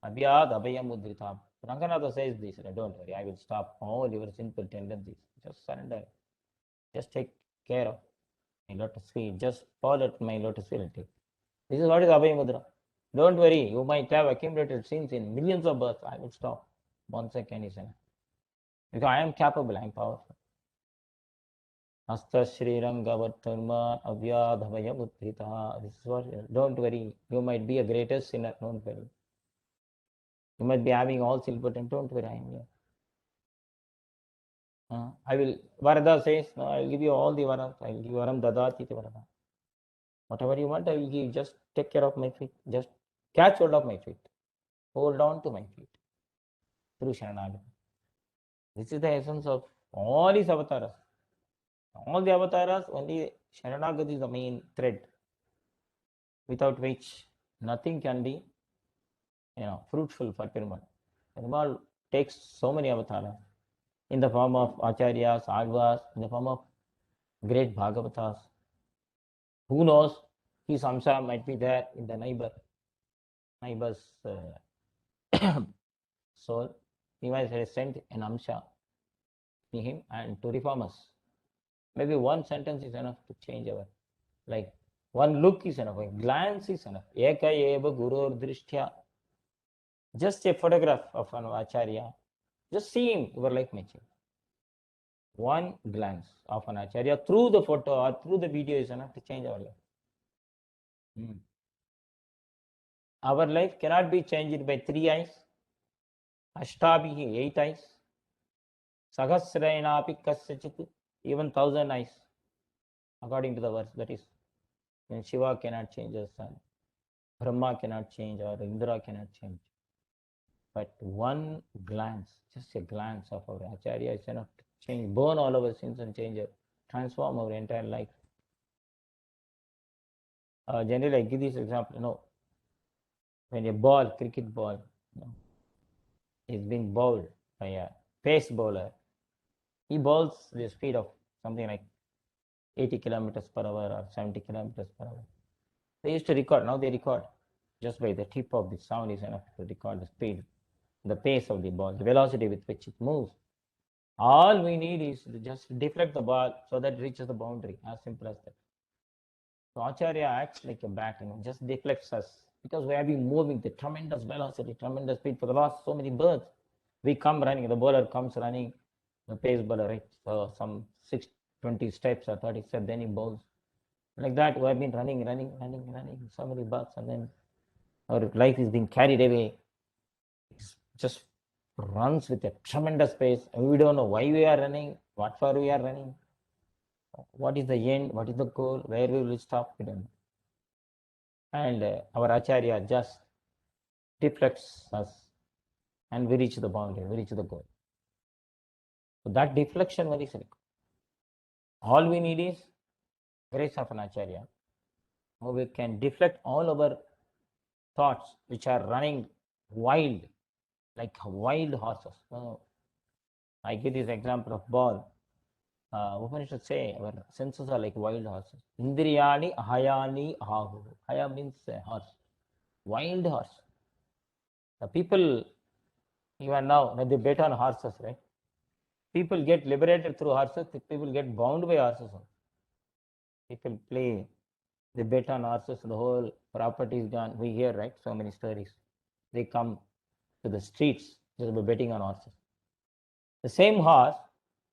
Abhyad Abhaya Mudrita. Ranganatha says this, don't worry, I will stop all your sinful tendencies. Just surrender. Just take care of my lotus feet. Just fall at my lotus feet. This is what is Abhaya Mudra. Don't worry, you might have accumulated sins in millions of births. I will stop. 1 second is enough. Because I am capable, I am powerful. Asta Sriranga Bhartarma Avyad Abhaya Mudrita. This is what, don't worry, you might be a greatest sinner, don't worry. You might be having all silver and don't worry, I am here. I will, Varada says, no, I will give you all the varam. I will give you varam dadati varada. Whatever you want, I will give. Just take care of my feet. Just catch hold of my feet. Hold on to my feet. Through Sharanagati. This is the essence of all these avatars. All the avatars, only Sharanagati is the main thread, without which nothing can be fruitful for Perumal. Perumal takes so many avatars in the form of acharyas, advas, in the form of great bhagavatas. Who knows, his amsa might be there in the neighbor's soul. He might have sent an amsa to him and to reform us. Maybe one sentence is enough to change our life. One look is enough, a glance is enough. Eka eva gurur drishtya. Just a photograph of an acharya. Just see him, your life may change. One glance of an acharya through the photo or through the video is enough to change our life. Our life cannot be changed by 3 eyes, ashtabhihi 8 eyes, sahasrainapi kasyachit, even 1,000 eyes, according to the verse. That is, when Shiva cannot change the sun, Brahma cannot change, or Indra cannot change. But one glance, just a glance of our acharya is enough to change, burn all our sins and change it, transform our entire life. Generally, I give this example, when a ball, cricket ball, is being bowled by a pace bowler, he bowls the speed of something like 80 kilometers per hour or 70 kilometers per hour. They used to record, now they record. Just by the tip of the sound is enough to record the speed, the pace of the ball, the velocity with which it moves. All we need is to just deflect the ball so that it reaches the boundary, as simple as that. So Acharya acts like a bat, just deflects us because we have been moving the tremendous velocity, tremendous speed for the last so many birds. We come running, the bowler comes running, the pace bowler, right? So some 20 steps or 30 steps, then he bowls. Like that, we have been running, so many birds, and then our life is being carried away. It just runs with a tremendous pace, and we don't know why we are running, what for we are running, what is the end, what is the goal, where we will stop, we don't know. And our Acharya just deflects us, and we reach the boundary, we reach the goal. So that deflection very simple. All we need is grace of an Acharya. We can deflect all our thoughts which are running wild, like wild horses. I give this example of ball. Upanishad say our senses are like wild horses. Indriyani ahayani ahu. Haya means horse. Wild horse. The people, even now, they bet on horses, right? People get liberated through horses. People get bound by horses. People play, they bet on horses. The whole property is gone. We hear, right? So many stories. They come to the streets just by betting on horses. The same horse,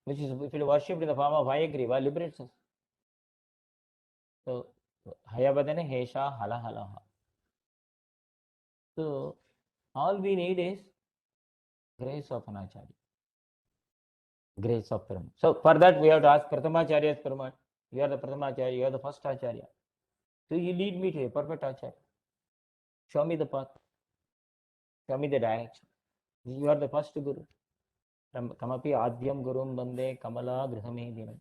which is if it worshipped in the form of Hayagriva, liberates us. So, Hayabadane Hesha Hala Halaha. So, all we need is grace of an Acharya. Grace of Perumal. So, for that we have to ask Prathamacharya's Perumal. You are the Prathamacharya, you are the first Acharya. So, you lead me to a perfect Acharya. Show me the path. Show me the direction. You are the first Guru. Kamapi Adhyam Gurum Bande Kamala Grihame Dinam.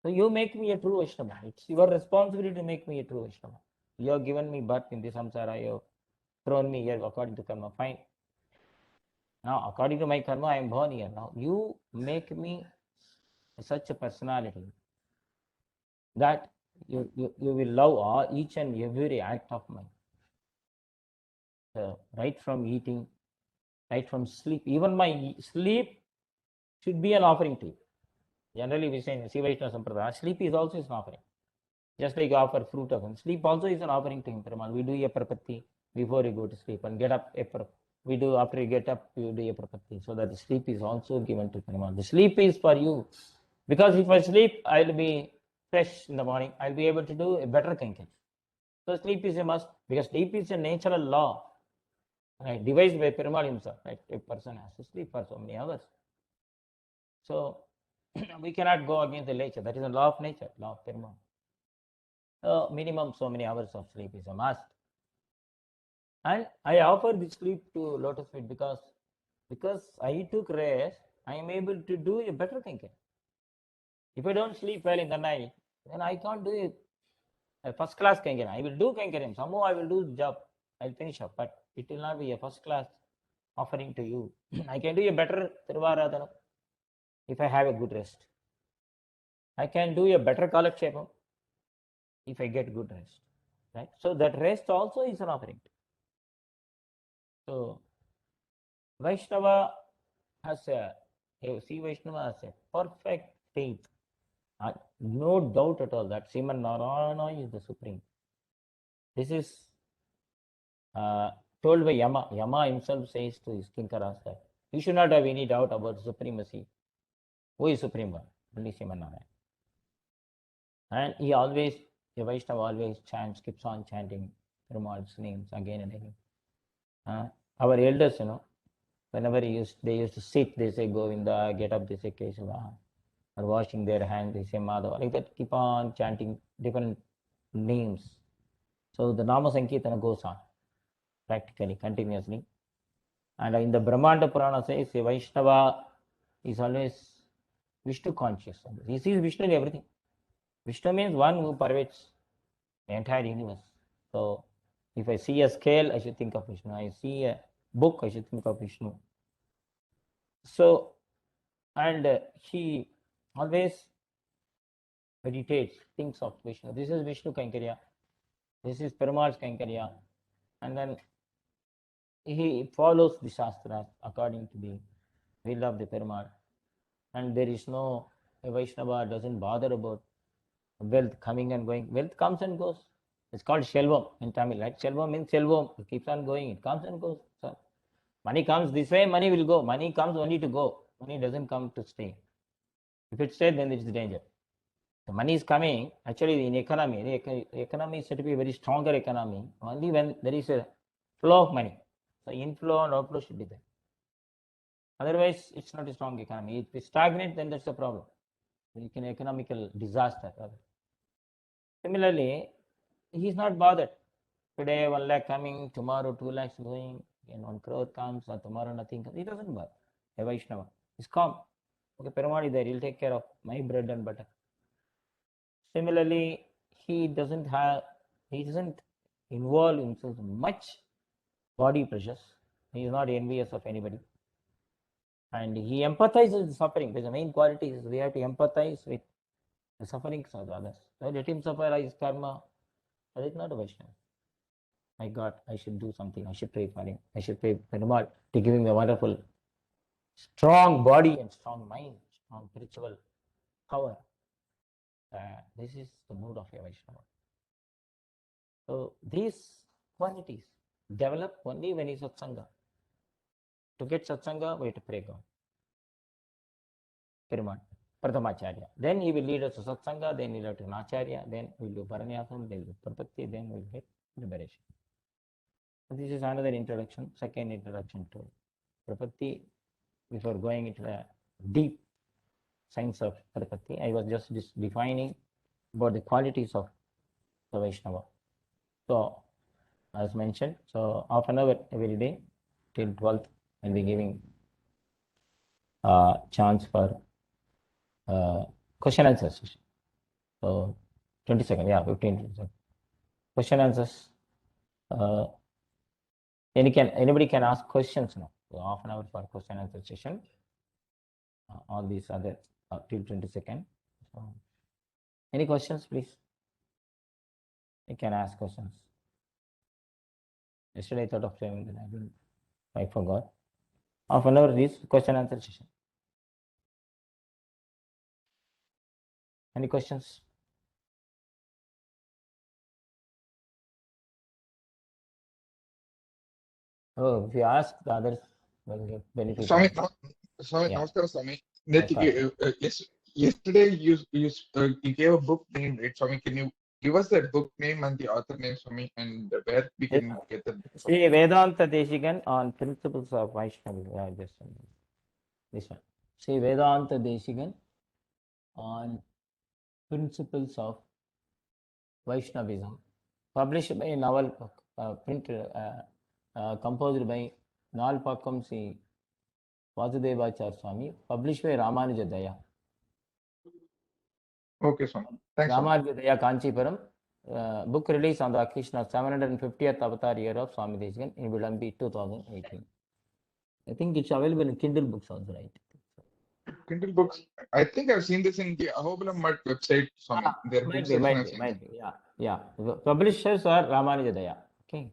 So you make me a true Vaishnava. It's your responsibility to make me a true Vaishnava. You have given me birth in this samsara. You have thrown me here according to karma. Fine. Now, according to my karma, I am born here. Now, you make me such a personality that you will love each and every act of mine. So, right from eating, right from sleep. Even my sleep should be an offering to you. Generally, we say in Siva Vaishnava Sampradaya, sleep is also an offering. Just like you offer fruit of him, sleep also is an offering to him. We do a prapatti before you go to sleep and get up. We do after you get up, you do a prapatti. So that the sleep is also given to Perumal. The sleep is for you. Because if I sleep, I'll be fresh in the morning. I'll be able to do a better Kankari. So sleep is a must. Because sleep is a natural law. Right, devised by Perumal himself. Right? A person has to sleep for so many hours. So we cannot go against the nature. That is a law of nature, law of Perumal. So minimum so many hours of sleep is a must. And I offer this sleep to Lotus Feet because I took rest, I am able to do a better Kankari. If I don't sleep well in the night, then I can't do a first class Kankari. I will do Kankari. Somehow I will do the job. I'll finish up. But It will not be a first class offering to you. I can do a better Tiruvaradhanam if I have a good rest. I can do a better Kalakshepam if I get good rest. Right? So that rest also is an offering. So Vaishnava has Vaishnava has a perfect faith. No doubt at all that Sriman Narayana is the supreme. This is told by Yama. Yama himself says to his Kinkaras that you should not have any doubt about supremacy. Who is supreme one? Only Sriman Narayana. And he always, the Vaishnava always chants, keeps on chanting Perumal's names again and again. Our elders, whenever they used to sit, they say Govinda, get up, they say Kesava, or washing their hands, they say Madhava, like that, keep on chanting different names. So the Nama Sankirtana goes on practically, continuously. And in the Brahmanda Purana says, a Vaishnava is always Vishnu conscious. He sees Vishnu in everything. Vishnu means one who pervades the entire universe. So if I see a scale, I should think of Vishnu. I see a book, I should think of Vishnu. So, and he always meditates, thinks of Vishnu. This is Vishnu Kainkariya. This is Perumal's Kainkariya. And then he follows the Shastras according to the will of the Perumal. And there is no, a Vaishnava doesn't bother about wealth coming and going. Wealth comes and goes. It's called Shelvam in Tamil, right? Shelvam means Selvam. It keeps on going. It comes and goes. So money comes this way, money will go. Money comes only to go. Money doesn't come to stay. If it stays, then it's danger. The money is coming. Actually, in economy, the economy is said to be a very stronger economy only when there is a flow of money. So inflow and outflow should be there. Otherwise, it's not a strong economy. If it's stagnant, then that's a problem. It's an economical disaster. Similarly, he's not bothered. Today 1 lakh coming, tomorrow 2 lakhs going, and 1 crore comes, or tomorrow nothing comes. He doesn't bother. A Vaishnava. He's calm. Okay, Perumal is there. He'll take care of my bread and butter. Similarly, he doesn't involve himself in much body pressures. He is not envious of anybody. And he empathizes with suffering. Because the main quality is we have to empathize with the sufferings of the others. So let him suffer his karma. That is not a Vaishnava. My God, I should do something. I should pray for him. I should pray for Perumal to give him a wonderful, strong body and strong mind, strong spiritual power. This is the mood of a Vaishnava. So these qualities develop only when he is satsanga. To get satsanga, we have to pray God. Perumal, Pradhamacharya. Then he will lead us to satsanga, then he will to an acharya, then we will do paranyasam, then we will do prapatti, then we will get liberation. So this is another introduction, second introduction to prapatti. Before going into the deep science of prapatti, I was just defining about the qualities of the Vaishnava. So, as mentioned, so half an hour every day till 12th, I'll be giving chance for question answer session. So 20 seconds, yeah, 15 seconds. Question answers. Anybody can ask questions now. So half an hour for question answer session. All these other till 20 seconds. So, any questions, please? You can ask questions. Yesterday I thought of saying that I forgot. Half an hour is question answer session. Any questions? Oh, if you ask, the others will get benefit. Swami, Yeah. Namaskar, Swami. Yesterday you gave a book name, right, Swami? Can you give us that book name and the author name, Swami, and where we can get that book? Sri Vedanta Deshikan on principles of Vaishnavism. Yeah, just this one. Sri Vedanta Deshikan on principles of Vaishnavism. Published by a novel, composed by Nalpakkam Sri Vasudevacharya Swami. Published by Ramanuja Daya. Okay, Swami. Thanks, Swami. Ramanuja Daya Kanchipuram. book released on the occasion of 750th avatar year of Swami Deshikan in Vilambi 2018. I think it's available in Kindle books also, right? Kindle books. I think I've seen this in the Ahobilam Mutt website, Swami. Their book section I've seen. Yeah, yeah. The publishers are Ramanujadaya. Okay,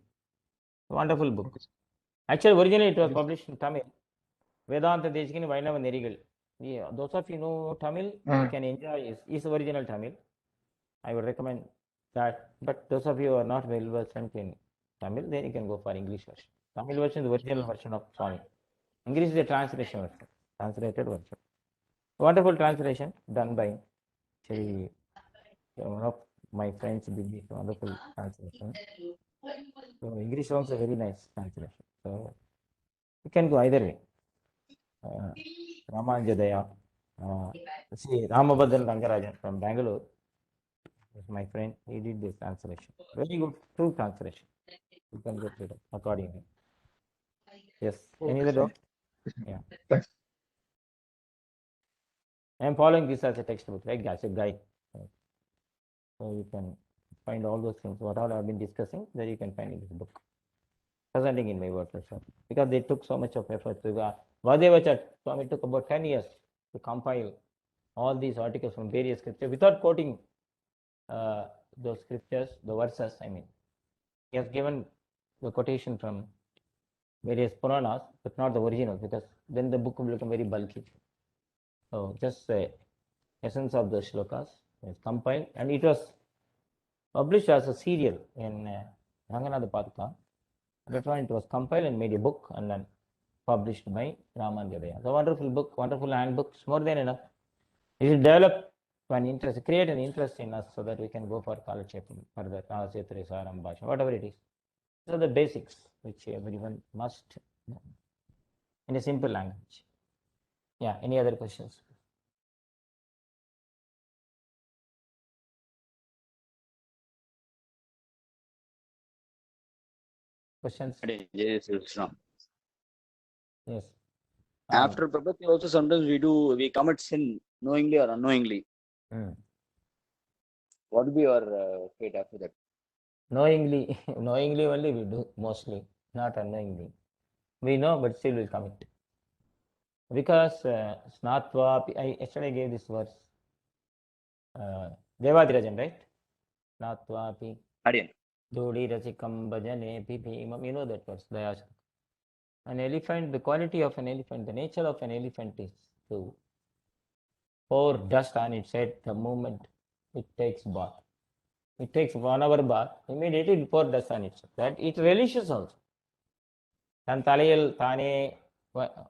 wonderful book. Okay. Actually, originally it was Yes. published in Tamil. Vedanta Deshikan Vainava Nerigal. Yeah, those of you know Tamil, you can enjoy his original Tamil. I would recommend that. But those of you who are not well versed in Tamil, then you can go for English version. Tamil version is the original version of Swami. English is a translation version, translated version. Wonderful translation done by actually one of my friends did this wonderful translation. So English also very nice translation. So you can go either way. Ramanujadaya. See, Ramabhadan Rangarajan from Bangalore is my friend. He did this translation. Very good, true translation. You can get rid of accordingly. Yes. Any other doubt? Yeah. Thanks. I am following this as a textbook, right? As a guide. So you can find all those things. What all I have been discussing, there you can find in this book. Presenting in my workshop. Because they took so much of effort. Vadevachat Swami took about 10 years to compile all these articles from various scriptures without quoting those scriptures, the verses, I mean. He has given the quotation from various Puranas, but not the original, because then the book will become very bulky. So just the essence of the shlokas is compiled, and it was published as a serial in Ranganatha Paduka. Later on, it was compiled and made a book and then published by Ramanujadaya. It's a wonderful book, wonderful handbook. It's more than enough. It will develop an interest, create an interest in us so that we can go for Kalachepam, further, Rahasetra, Saram, Bhasha, whatever it is. These are the basics which everyone must know in a simple language. Yeah, any other questions? Questions? Yes. Yes. After Prabhati also sometimes we commit sin knowingly or unknowingly. What would be your fate after that? Knowingly, knowingly only we do mostly, not unknowingly. We know, but still will commit. Because Snatva, I yesterday gave this verse. Devadirajan, right? Snatvapi. Adiyan. Dodi Rasikam Bhajane Bhimam. You know that verse, Dayasha. An elephant, the quality of an elephant, the nature of an elephant is to pour dust on its head the moment it takes bath. It takes 1 hour bath, immediately it pour dust on its head. That it relishes also. Tan talayal thane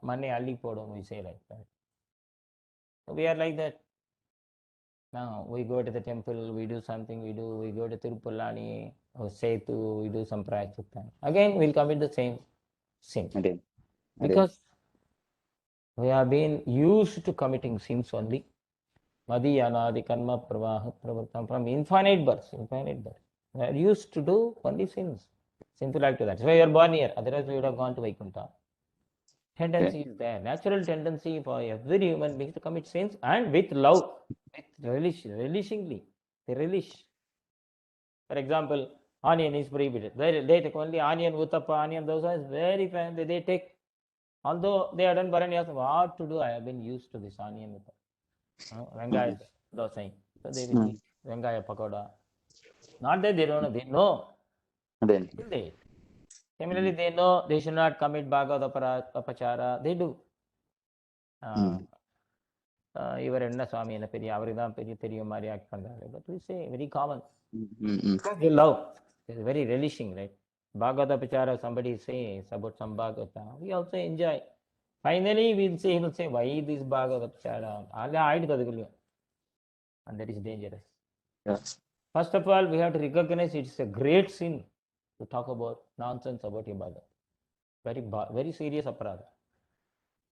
mane alli podum, we say like that. So we are like that. Now we go to the temple, we do something, we go to Tirupallani or Setu, we do some prayachittan. Again, we'll commit the same sin. Adiyan. Because we have been used to committing sins only. Madhyanadi karma pravaha pravartam, from infinite births. We are used to do only sins. Simple like to that. So you are born here, otherwise we would have gone to Vaikuntha. Tendency is there, natural tendency for every human being to commit sins, and with love, with relishingly. They relish. For example, onion is prohibited. They take only onion, uttappa, onion, those are very fine. They take, although they have done Bharanyas, what to do? I have been used to this onion uttappa. Rangaya dosai. So they will eat Rangaya pakoda. Not that they don't know, they know. Adiyan. Still they eat. Similarly, they know they should not commit Bhagavad Apachara. They do. இவர் என்ன சுவாமி என்ன பெரிய அவருக்கு தான் பெரிய தெரியும் மாதிரி act பண்றாரு. But we say very common. Because they love. It's very relishing, right? Bhagavata Pachara, somebody says about some Bhagavata, we also enjoy. Finally, he will say, why this Bhagavata Pachara? And that is dangerous. Yes. First of all, we have to recognize it's a great sin to talk about nonsense about your Bhagavad. Very serious aparadha.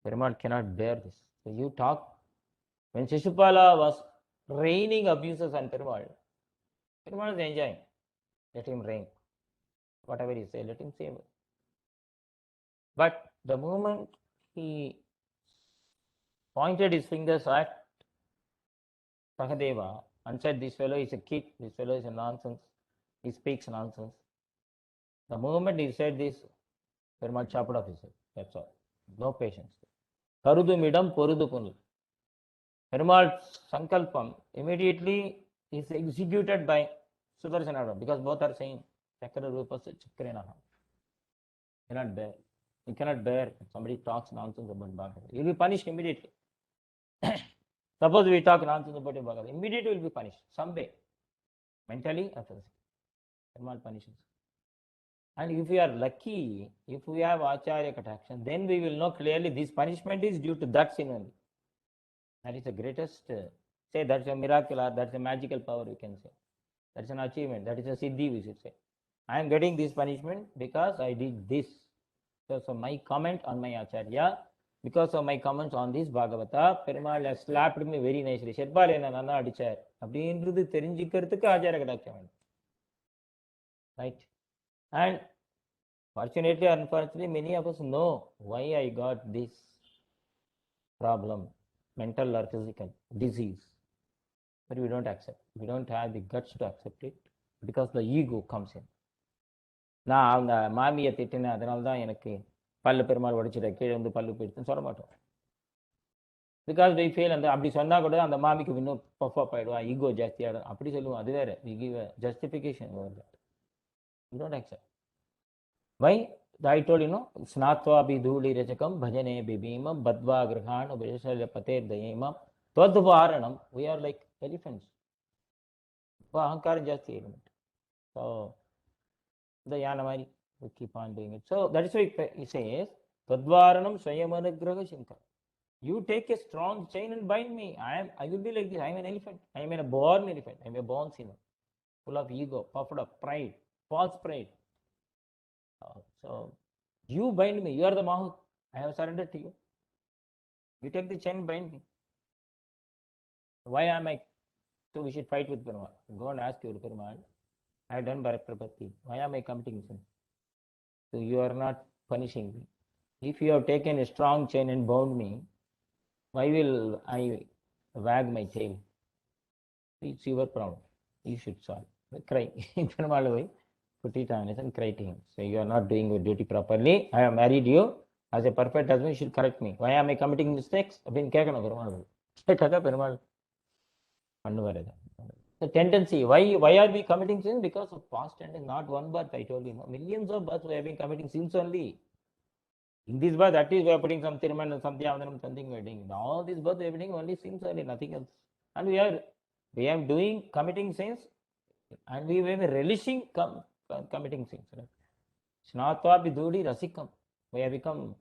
Perumal cannot bear this. So you talk. When Shishupala was raining abuses on Perumal, Perumal is enjoying. Let him rain. Whatever he say, let him say. But the moment he pointed his fingers at Sahadeva and said, this fellow is a kid, this fellow is a nonsense, He speaks nonsense. The moment he said this, Perumal chopped off his head. That's all. No patience. Karudumidam Porudupunlu. Perumal Sankalpam immediately is executed by Sudarsana because both are saying Chakra Rupasa Chakrenaha. Cannot bear. You cannot bear if somebody talks nonsense about Bhagavad. You will be punished immediately. Suppose we talk nonsense about Bhagavad, immediately will be punished. Some way. Mentally or physically. Perumal punishes. And if we are lucky, if we have Acharya Katakshan, then we will know clearly this punishment is due to that sin only. That is the greatest, say that's a miracle or that's a magical power we can say. That's an achievement, that is a siddhi we should say. I am getting this punishment because I did this. Because of my comment on my Acharya, because of my comments on this Bhagavata, Perumal has slapped me very nicely. Sherpal என்ன நல்லா அடிச்சார் அப்படின்றது தெரிஞ்சுக்கிறதுக்கு ஆச்சார கடாட்சம் வேண்டும். Right? And fortunately or unfortunately, many of us know why I got this problem, mental or physical disease. But we don't accept. We don't have the guts to accept it because the ego comes in. நான் அந்த மாமியை திட்டினேன் அதனால தான் எனக்கு பல்லு பெருமாள் உடைச்சிட கீழே வந்து பல்லு போயிடுச்சுன்னு சொல்ல மாட்டோம். பிகாஸ் வி ஃபீல் அந்த அப்படி சொன்னால் கூட அந்த மாமிக்கு இன்னும் பஃப் அப் ஆகிடுவான், ஈகோ ஜாஸ்தியாகிடும் அப்படி சொல்லுவோம். அது வேறு. We give a justification over that. We don't accept. Why? I told you, Snatva bidhuli rachakam bhajane bibhimam badva grihana vishasya pater dayimam twadvaranam. We are like elephants. Ahankara jasti element. So, the yanamari, we keep on doing it. So, that is why he says, twadvaranam swayamanagraha shinkar. You take a strong chain and bind me. I will be like this. I am an elephant. I am a born elephant. I am a born sinner. Full of ego, puffed up, pride, false pride. So, you bind me. You are the Mahut. I have surrendered to you. You take the chain, bind me. Why am I? So we should fight with Perumal. Go and ask your Perumal. I have done Bharaprapatti. Why am I committing sin? So you are not punishing me. If you have taken a strong chain and bound me, why will I wag my tail? It's your problem. You should solve. Cry. Perumal way. Put it on and cry to him. So you are not doing your duty properly. I have married you as a perfect husband. You should correct me. Why am I committing mistakes? Abhin kekana Perumal. Thaka Perumal. The tendency. Why are we committing sins? Because of past tendency. Not one birth. I told you. Millions of births we have been committing sins only. In this birth, at least we are putting some Thiruman and Sandhyavandanam, something we are doing. In all these births we are doing only sins only, nothing else. And we are doing committing sins, and we were relishing committing sins. Right? Snatva bidhudi rasikam. We have become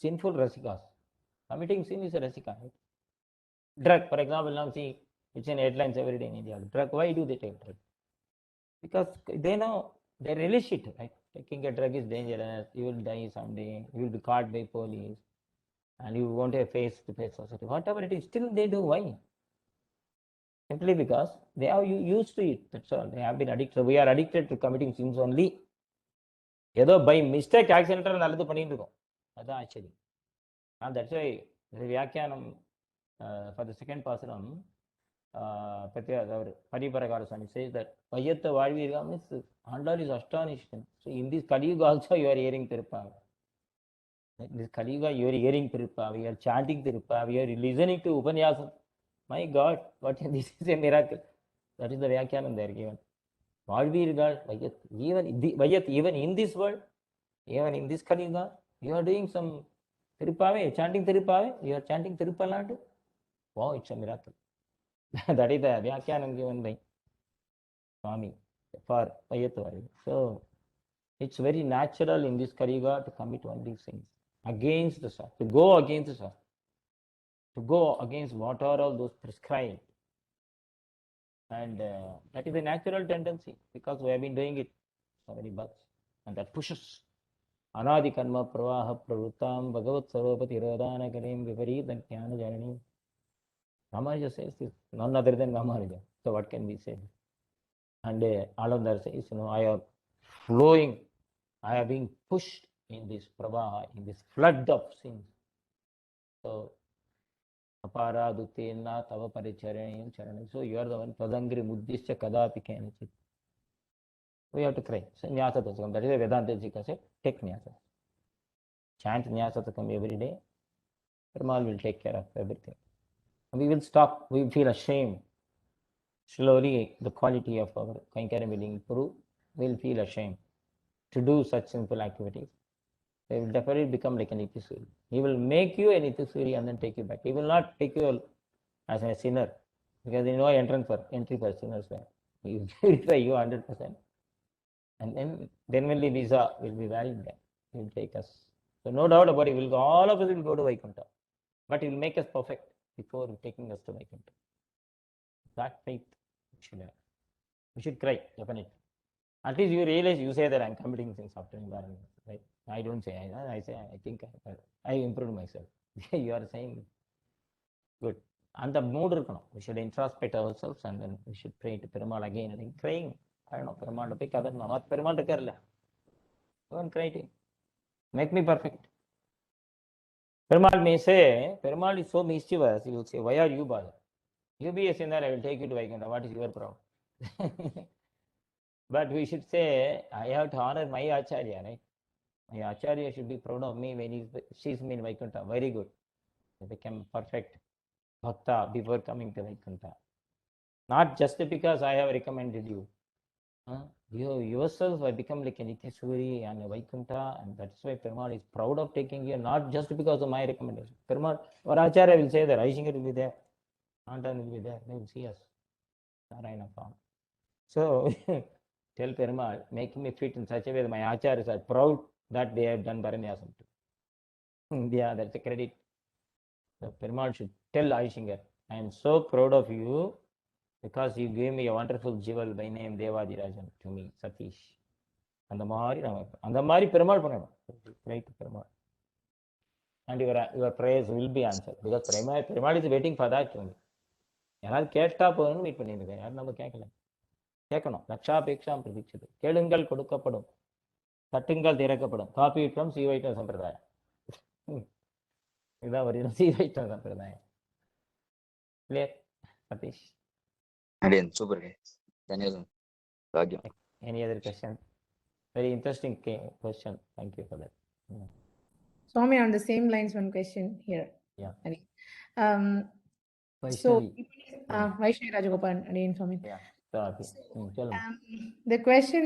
sinful rasikas. Committing sin is a rasika. Right? Drug, for example, now see, it's in headlines every day in India. Drug, why do they take drug? Because they know, they relish it. Right? Taking a drug is dangerous. You will die someday. You will be caught by police. And you won't have face-to-face society. Whatever it is, still they do. Why? Simply because they are used to it. That's all. They have been addicted. We are addicted to committing sins only. ஏதோ by mistake accidental நல்லது பண்ணிட்டு இருக்கோம். அதுதான் ஆச்சரியம். And that's why the வியாக்கியானம் for the second பாசுரம் பற்றி அவர் பரிபரகார சுவாமி says that வையத்த வாழ்வீர்கள் means Andal is astonished. So in this Kaliyuga also you are hearing Tiruppavi. In this Kaliyuga you are hearing Tiruppavi, you are chanting Tiruppavi, you are listening to Upanyasam. My God, this is a miracle. That is the Vyakyanam they are given. Valvirgal, even in this world, even in this Kaliyuga, you are doing some Tiruppavi, chanting Tiruppavi, you are chanting Tiruppaladu. Wow, it's a miracle. That is the Vyakyanam given by Swami for Vayatvari. So, it's very natural in this Kaliyuga to commit one of these things. Against the Shastra, to go against the Shastra. To go against what are all those prescribed. And that is a natural tendency because we have been doing it so many births. And that pushes. Anadi karma pravaha pravuttam bhagavat sarvapati rodana karim viparita jnana janani. Ramanuja says this, none other than Ramanuja. So what can we say? And Alandar says, I am flowing, I have been pushed in this pravaha, in this flood of sins. So, Aparadutena tava paricharanayam charanam. So you are the one, Tadangri muddisya kadapi kenachit. we have to cry. So Nyasa Tathakam, that is a Vedanta Jika said, take Nyasa. Chant Nyasa Tathakam every day. Perumal will take care of everything. We will stop, we feel ashamed. Slowly, the quality of our Kainkara will improve. We'll feel ashamed to do such simple activities. They will definitely become like an Nityasuri. He will make you a Nityasuri and then take you back. He will not take you as a sinner because there is no entry for sinners. He will purify you 100%. And then only visa will be valid there. He will take us. So no doubt about it, all of us will go to Vaikuntha. But he will make us perfect before taking us to Vaikuntha. That faith we should have. We should cry, definitely. At least you realize, you say that I'm committing sins after environment, right? I don't say, I say, I think I improved myself. You are saying, good. And the mood, we should introspect ourselves and then we should pray to Perumal again and crying. I don't know, Perumal to pick other, not Perumal to Kerala. Go and cry to him. Make me perfect. Perumal may say, Perumal is so mischievous, he will say, why are you bothered? You be a sinner, I will take you to Vaikuntha. What is your problem? But we should say, I have to honor my Acharya, right? My Acharya should be proud of me when he sees me in Vaikuntha. Very good. I become perfect Bhakta before coming to Vaikuntha. Not just because I have recommended you. You yourself have become like a Nityasuri and a Vaikuntha, and that's why Perumal is proud of taking you, not just because of my recommendation. Perumal, our Acharya will say that Aishingar will be there, Antan will be there, they will see us. Narayana form. So tell Perumal, make me fit in such a way that my Acharyas are proud that they have done Bharanyasam too. Yeah, that's a credit. So Perumal should tell Aishingar, I am so proud of you because you gave me a wonderful jewel by name Devadirajan to me, Satish. And the Mari Perumal Panam. Right, Perumal. And your prayers will be answered because Perumal is waiting for that only. யாராவது கேட்டா போகணும்னு wait பண்ணியிருக்கேன். யாரும் நம்ம கேட்கல. கேட்கணும். லட்சாபேக்ஷாம் பிரதீட்சது. கேளுங்கள் கொடுக்கப்படும். தட்டுங்கள் திறக்கப்படும். காப்பி விட்டம் சீவைட்டம் சம்பிரதாயம். இதுதான் ஒரிஜினல் சீவைட்டம் சம்பிரதாயம். Clear, Satish? Again, super guys. Dhanyawad. Any other question? Very interesting question. Thank you for that. Swami, on the same lines, one question here. Yeah. So, Vaishnavi. Vaishnavi Rajagopalan, again, Swami. Yeah. Tell me. The question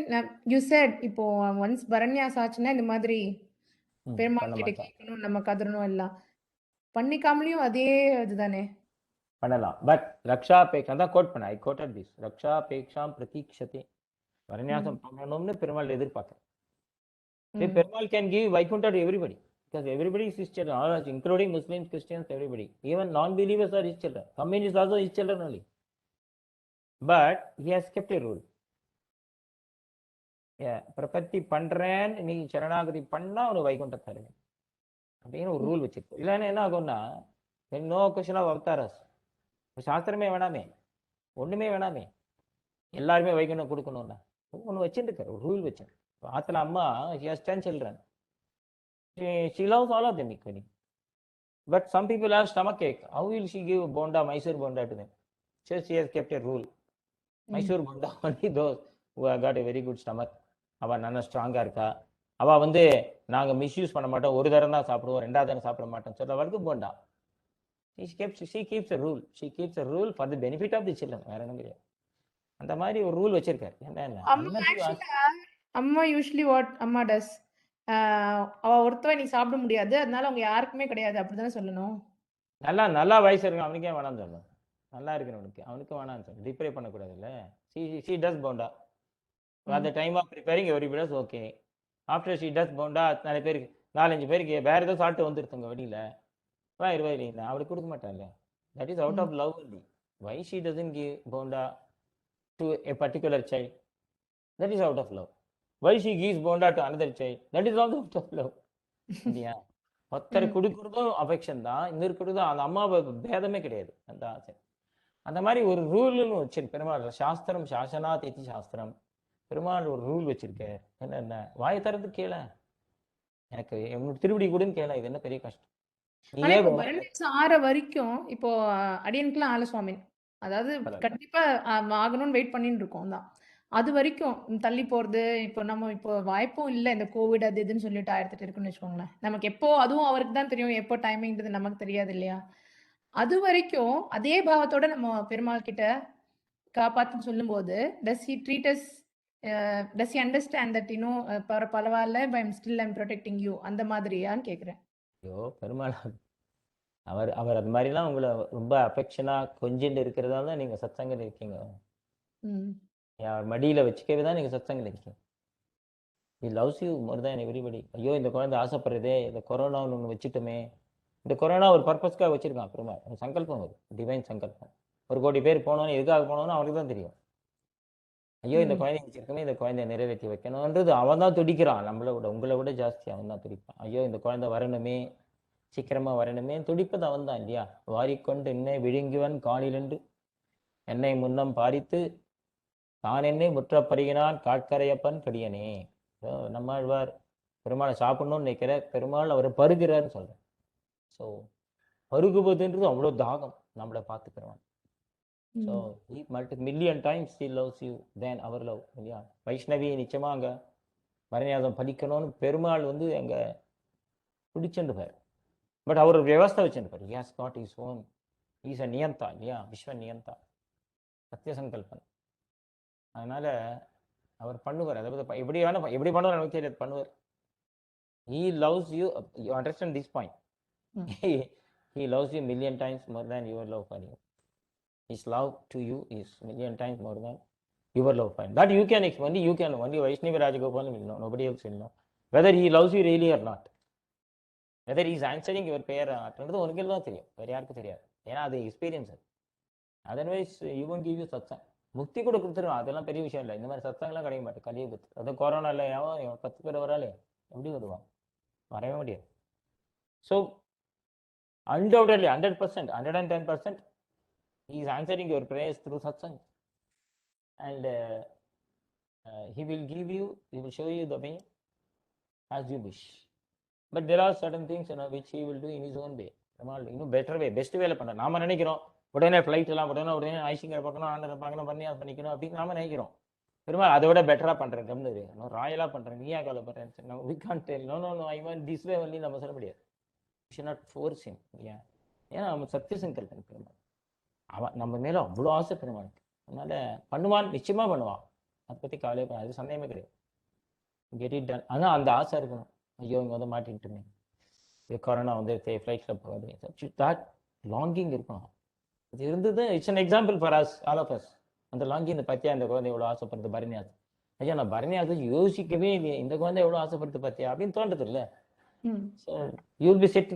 you said, இப்போ once Bharanyas ஆச்சுன்னா இந்த மாதிரி பெருமாள் கிட்ட கேட்கணும், நம்ம கதறணும் எல்லாம் பண்ணிக்காமலையும் அதே இதுதானே பண்ணலாம். பட் ரக்ஷாபேக்ஷம் தான் கோட் பண்ண. ஐ கோட்டட் திஸ். ரக்ஷாபேக்ஷாம் பிரதீக்ஷதே. பரநியாசம் பண்ணணும்னு பெருமாள் எதிர்பார்க்கிறேன். Perumal can give Vaikuntha to everybody because everybody is his children, all including Muslims, Christians, everybody. Even non-believers are his children. Communists also his children only. But he has kept a rule. Yeah, பிரபத்தி பண்றேன் நீ சரணாகதி பண்ணா ஒரு வைகுண்டம் தருவேன் அப்படின்னு ஒரு rule வச்சிருக்கு. இல்லைன்னா என்ன ஆகும்னா நோ கொஸ்டின் ஆஃப் அவதாரஸ். சாஸ்திரமே வேணாமே, ஒண்ணுமே வேணாமே, எல்லாருமே வைகுண்டம் கொடுக்கணும்னா ஒன்று வச்சுருக்காரு, ஒரு ரூல் வச்சு. ஆத்துல அம்மா she has 10 children. She loves all of them equally. But some people have stomach ache. How will she give bonda, Mysore bonda to them? So she has kept a rule. Mysore bonda only those who have got a very good stomach. அவ நல்லா ஸ்ட்ராங்கா இருக்கா, அவ வந்து நாங்க misuse பண்ண மாட்டோம், ஒரு தரம் தான் சாப்பிடுவோம், ரெண்டாவது தரம் சாப்பிட மாட்டோம் சொல்றவளுக்கு bonda. She keeps a rule. She keeps a rule for the benefit of the children. வேற ஒன்றும் கிடையாது. அந்த மாதிரி ஒரு ரூல் வச்சிருக்காரு. அம்மா யூஸ்வலி வாட் அம்மா டஸ், அவ ஒருத்தவ நீ சாப்பிட முடியாது, அதனால அவங்க யாருக்குமே கிடையாது அப்படிதானே சொல்லணும். நல்லா வயசு இருக்கு அவனுக்கே வேணாம்னு சொல்லணும். நல்லா இருக்கிறவனுக்கு அவனுக்கு வேணாம்னு சொல்லணும். டிப்ரே பண்ணக்கூடாது இல்லை. she does bonda. At the time of preparing everybody is okay. After she does bonda, நிறைய பேருக்கு 4-5 பேருக்கு வேற ஏதோ சாப்பிட்டு வந்துருத்துங்க வெளியில, இல்லை அவளுக்கு கொடுக்க மாட்டாங்க. That is out of love only. Why she doesn't give bonda to a particular child? That is out of love. Why she gives bonda to another child? That is also out of love. இல்லையா? ஒருத்தர் கொடுக்குறதும் affection தான், இன்னொரு கொடுக்குறதும் அந்த அம்மாவை பேதமே கிடையாது. அந்த ஆசை அந்த மாதிரி ஒரு ரூல்னு வச்சிருக்கு பெருமாள். சாஸ்திரம் சாசனா தேத்தி சாஸ்திரம். பெருமாள் ஒரு ரூல் வச்சிருக்க. என்ன வாய தரது கேள, எனக்கு என்னோட திருவடி கூடன்னு கேள. இது என்ன பெரிய கஷ்டம். ஆற வரைக்கும் இப்போ அடியனுக்குலாம் ஆல சுவாமி, அதாவது கண்டிப்பா ஆகணும்னு வெயிட் பண்ணிட்டு இருக்கோம் தான். அது வரைக்கும் தள்ளி போறது இப்போ நம்ம இப்போ வாய்ப்பும் இல்லை இந்த கோவிட் அது இதுன்னு சொல்லிட்டு ஆயிரத்திட்டு இருக்குன்னு வச்சுக்கோங்களேன். நமக்கு எப்போ அதுவும் அவருக்கு தான் தெரியும் எப்போ டைமிங்கிறது நமக்கு தெரியாது இல்லையா? அது வரைக்கும் அதே பாவத்தோட நம்ம பெருமாள் கிட்ட காப்பாத்துன்னு சொல்லும்போது does he treat us does he understand that பரவாயில்ல I'm still I'm protecting you அந்த மாதிரியான்னு கேட்குறேன். ஐயோ பெருமாள் அவர் அவர் அது மாதிரிலாம் உங்களை ரொம்ப அஃபெக்ஷனா கொஞ்சிட்டு இருக்கிறதால தான் நீங்க சத்சங்கத்தில் இருக்கீங்க. ம் அவர் மடியில வச்சுக்கவே தான் நீங்க சத்சங்கத்தில் இருக்கீங்க. he loves you more than everybody. ஐயோ இந்த குழந்தை ஆசைப்படுறதே, இந்த கொரோனான்னு ஒன்று வச்சுட்டோமே. இந்த கொரோனா ஒரு பர்பஸ்க்காக வச்சிருக்கான் பெருமாள். ஒரு சங்கல்பம், ஒரு டிவைன் சங்கல்பம். 1 கோடி பேர் போனோன்னு எதுக்காக போனோன்னு அவனுக்கு தான் தெரியும். ஐயோ இந்த ம் குழந்தைய வச்சிருக்கமே, இந்த குழந்தைய நிறைவேற்றி வைக்கணும்ன்றது அவன் தான் துடிக்கிறான். நம்மளை விட உங்களை விட ஜாஸ்தி அவன் தான் துடிப்பான். ஐயோ இந்த குழந்தை வரணுமே, சீக்கிரமா வரணுமே துடிப்பது அவன் தான் இல்லையா? வாரிக்கொண்டு என்னை விழுங்குவன் காலிலென்று என்னை முன்னம் பாரித்து தான் என்னை முற்ற பருகினான் காட்கரையப்பன் கடியனே. நம்மாழ்வார் பெருமாளை சாப்பிடணும்னு நினைக்கிற பெருமாள் அவரை பருகிறார்னு சொல்றேன். ஸோ பருகுவதுன்றது அவ்வளோ தாகம் நம்மளை பார்த்துக்கிறவன். ஸோ ம் million times he loves you than our love இல்லையா? வைஷ்ணவி நிச்சயமா அங்க மரணியாதம் படிக்கணும்னு பெருமாள் வந்து அங்க பிடிச்சுருப்பார். பட் அவர் ஒரு வியவஸ்தை வச்சுருப்பார். he has got his own, he is a நியந்தா இல்லையா? விஸ்வ நியந்தா, சத்திய சங்கல்பன். அதனால அவர் பண்ணுவார். அதை பத்தி எப்படி வேணா எப்படி பண்ணுவார் எனக்கு தெரியாது, பண்ணுவார். he loves you, you understand this point. ம் he loves you million times more than your love for you. His love to you is million times more than your love for him. That you can explain. Only you can. Only Vaishnavi Rajagopal will know. Nobody else will know whether he loves you really or not. Whether he is answering your prayer or not. அது உனக்கு தான் தெரியும், வேற யாருக்கும் தெரியாது. ஏன்னா அது experience. Otherwise he won't give you satsang. முக்தி கூட கொடுத்துருவான், அதெல்லாம் பெரிய விஷயம் இல்லை. இந்த மாதிரி சத்சங்கெல்லாம் கிடைக்க மாட்டேன் கலியுகத்து. அதுவும் கொரோனால எவன் 10 பேர் வராலே எப்படி வருவான்? வரவே முடியாது. So undoubtedly 100%, 110%, he is answering your prayers through satsang, and he will give you, he will show you the way as you wish. But there are certain things which he will do in his own way. இன்னும் better way, best வேலை பண்ண நாம நினைக்கிறோம். உடனே flight எல்லாம் உடனே ஐசிங்கரை பார்க்கணும், ஆண்டரை பார்க்கணும், பண்ணி அதை பண்ணிக்கணும் அப்படின்னு நாம நினைக்கிறோம். பெருமாள் அதை விட பெட்டரா பண்றேன், கம்னு ராயலா பண்றேன், நீயா கவலைப்படுறேன். we can't tell, no I want this way only நம்ம சொல்ல முடியாது. we should not force him. ஏன்னா நம்ம சத்திய சங்கல்பன் பெருமாள். அவன் நம்ம மேல அவ்வளோ ஆசை பெருமாளுக்கு. அதனால பண்ணுவான், நிச்சயமா பண்ணுவான். அதை பத்தி கவலையே பண்ண, அது சந்தேகமே கிடையாது. Get it done. ஆனால் அந்த ஆசை இருக்கணும். ஐயோ இங்கே வந்து மாட்டின்ட்டுமே, இது கொரோனா வந்து ஃப்ளைட்ல போகாது, தட் லாங்கிங் இருக்கணும். அது இருந்தது. It's an example for us, all of us. அந்த லாங்கிங், இந்த பத்தியா இந்த குழந்தை எவ்வளோ ஆசைப்படுறது பரணியாசம். ஐயா நான் பரணியாசம் யோசிக்கவே இல்லையே, இந்த குழந்தை எவ்வளோ ஆசைப்படுறது பத்தியா அப்படின்னு தோன்றது இல்லை. So you will be set.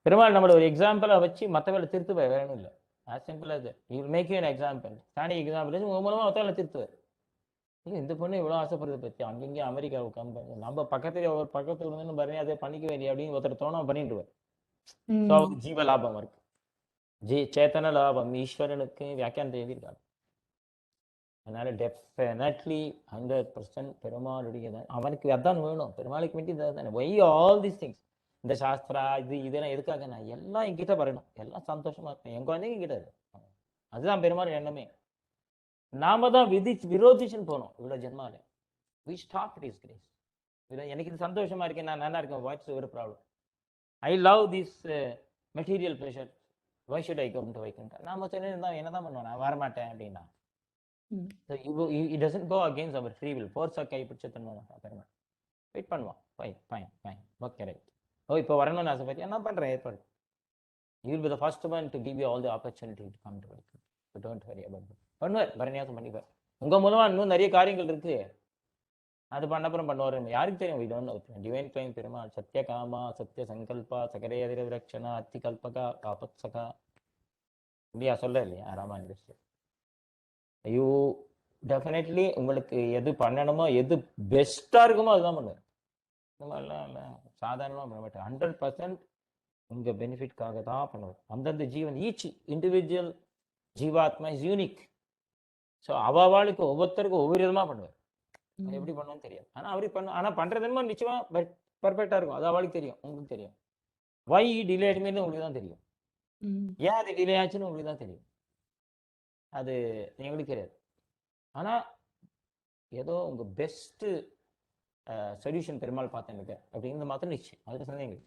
Perumal நம்மளோட ஒரு எக்ஸாம்பிளா வச்சு மற்றவங்களை திருத்து வேணும் இல்லை. as simple as that. He will make you an example. Standing example உங்க மூலமா ஒருத்தவங்களை திருத்துவார். இந்த பொண்ணு இவ்வளோ ஆசைப்படுறது பற்றி அங்கங்கே அமெரிக்காவுக்கு கம்பெனி நம்ம பக்கத்துல ஒரு பக்கத்துல இருந்து பாருங்க அதை பண்ணிக்க வேண்டிய அப்படின்னு ஒருத்தர் தோணாம பண்ணிட்டுருவார். ஸோ அவருக்கு ஜீவ லாபம் இருக்கு, சேத்தன லாபம் ஈஸ்வரனுக்கு வியாக்கியானத்தை எழுதியிருக்காங்க. அதனால டெஃபினெட்லி 100% பெருமாளுடைய தான் அவனுக்கு அதான் வேணும். பெருமாளுக்கு வேண்டி தானே வை ஆல் தீஸ் திங்ஸ். இந்த சாஸ்திரா இதெல்லாம் எதுக்காக? நான் எல்லாம் என்கிட்ட வரணும், எல்லாம் சந்தோஷமா இருக்கணும், என் குழந்தைங்க கிட்ட இருக்கு. அதுதான் பெருமாள் எண்ணமே. நாம தான் விரோதிச்சுன்னு போனோம் இவ்வளவு ஜென்மால. we stopped his grace. எனக்கு இது சந்தோஷமா இருக்கேன், நான் நல்லா இருக்கேன், வாட்ஸ் ஒரு problem? I love this material pressure, why should I come to Vaikuntha? நாம சொன்னா என்னதான் பண்ணுவேன், நான் வரமாட்டேன் அப்படின்னா. it doesn't go against our free will. ஃபோர்ஸா கை பிடிச்ச பெருமாள் வெயிட் பண்ணுவான். Fine okay right. இப்போ வரணும்னு ஆசைப்பட்டு என்ன பண்றேன் ஏற்பாடு. You will be the first one to give you all the opportunity to come to it. So don't worry about it. பண்ணுவார், பரணியாசம் பண்ணிப்பார். உங்க மூலமா இன்னும் நிறைய காரியங்கள் இருக்கு, அது பண்ணப்புறம் பண்ணுவார். யாருக்கு தெரியும்? we don't know. Divine claim Perumal சத்ய காமா சத்ய சங்கல்பா சகரேதிர விரக்ஷணா அத்தி கல்பகா காபத்சகா இப்படியா சொல்ல இல்லையா ராமானுஜர்? யூ டெஃபினெட்லி உங்களுக்கு எது பண்ணணுமோ எது பெஸ்டா இருக்குமோ அதுதான் பண்ணுவார். இந்த மாதிரிலாம் இல்லை சாதாரணமாக பண்ண மாட்டேன். 100% உங்க பெனிஃபிட்காக தான் பண்ணுவார். அந்தந்த ஜீவன், ஈச் இண்டிவிஜுவல் ஜீவாத்மா இஸ் யூனிக். ஸோ அவளுக்கு ஒவ்வொருத்தருக்கும் ஒவ்வொரு விதமா பண்ணுவார். அது எப்படி பண்ணுவோம்னு தெரியாது. ஆனா அவருக்கு பண்ண, ஆனா பண்றது என்னமோ நிச்சயமா பர்ஃபெக்டா இருக்கும். அது அவளுக்கு தெரியும், உங்களுக்கு தெரியும். வை டிலே ஆச்சுமே உங்களுக்கு தான் தெரியும். ஏன் அது டிலே ஆச்சுன்னு உங்களுக்கு தான் தெரியும். அது எங்களுக்கு தெரியாது. ஆனா ஏதோ உங்க பெஸ்ட் சொல்யூஷன் பெருமாள் பார்த்து எனக்கு அப்படிங்கிறது மாத்திரம் நிச்சயம், அதுக்கு சந்தேகம் இல்லை.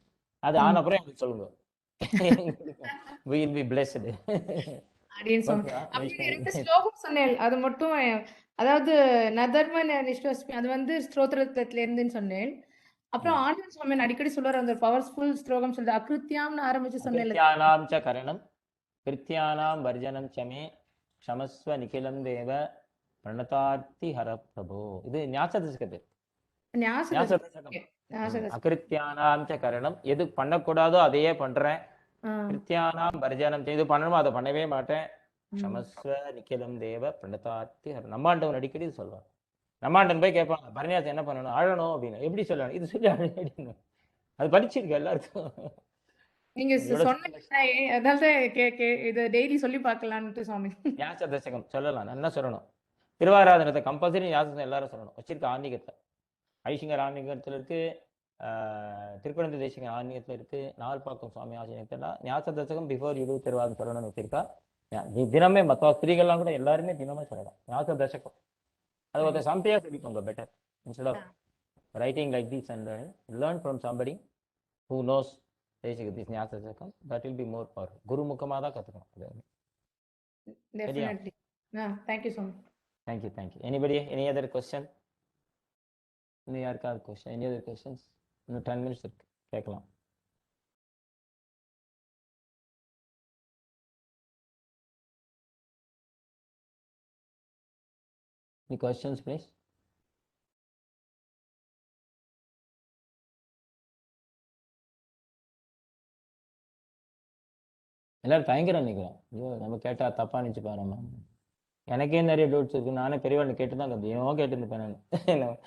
அது ஆன அப்புறம் எனக்கு சொல்லுங்க. we will be blessed. அப்படின்னு சொன்னேன். ஓகேவா? அப்புறம் 2 ஸ்லோகம் சொன்னேன். அது மட்டும் அதாவது நதர்மன் நிஷ்வஸ்மி அது வந்து ஸ்தோத்திரத்துல இருந்துன்னு சொன்னேன். அப்புறம் ஆனந்த் சுவாமி அடிக்கடி சொல்லுவார் அந்த பவர்ஃபுல் ஸ்லோகம் சொல்லிட்டு அகிருத்தியாம்னு ஆரம்பிச்சு சொன்னேன். கிருத்தியானாம் ச கரணம் கிருத்தியானாம் வர்ஜனம் சமே க்ஷமஸ்வ நிகிலம் தேவ பிரணதார்த்தி ஹர பிரபோ. இது ஞாசதசகத்து. அகிருத்தியானாம் ச கரணம், எது பண்ணக்கூடாதோ அதையே பண்றேன். கிருத்தியானாம் வர்ஜனம், இது பண்ணணுமோ அதை பண்ணவே மாட்டேன். க்ஷமஸ்வ நிகிலம் தேவ பிரணதார்த்தி ஹர. நம்மாண்டவன் அடிக்கடி இது சொல்லுவான். நம்மாண்டன் போய் கேட்பாங்க பரநியாசம் என்ன பண்ணணும், அழணும் அப்படின்னு. எப்படி சொல்லணும், இது சொல்லி அழு அப்படின்னு. அது படிச்சிருக்க எல்லாருக்கும். நீங்க அதனால இது டெய்லி சொல்லி பார்க்கலான்ட்டு சுவாமி. ஞாச தசகம் சொல்லலாம், நல்லா சொல்லணும். திருவாராதனத்தை கம்பல்சரி ஞாசம் எல்லாரும் சொல்லணும். வச்சிருக்க ஆன்மீகத்தை ஐசிங்கர் ஆன்மீகத்தில் இருக்கு, திருக்குழந்தை தேசிகர் ஆன்மீகத்தில் இருக்கு, நாவல்பாக்கம் சுவாமி ஆசிரியத்துல ஞாச தசகம் பிஃபோர் யூ திருவாரூர் சொல்லணும்னு வச்சிருக்கா. தினமே மற்ற ஸ்திரீகள்லாம் கூட எல்லாருமே தினமே சொல்லலாம் ஞாச தசகம். அது ஒரு சம்பையா சொல்லிக்கோங்க better, instead of writing like this and learn from somebody who knows this ஞாச தசகம். That will be more powerful. குரு முகமாக தான் கற்றுக்கணும். Definitely. Thank you so much. Thank you. Anybody, any other question? Any other question? Any other questions? இன்னும் 10 minutes இருக்கு, கேட்கலாம். Any questions, please? எல்லாரும் தயங்குறோம் நினைக்கிறோம். ஐயோ நம்ம கேட்டா தப்பா நினைச்சு பாருமா. எனக்கே நிறைய டவுட்ஸ் இருக்கு. நானே பெரியவாள் கேட்டு தான் கத்தியும் கேட்டுருப்பேன். நான்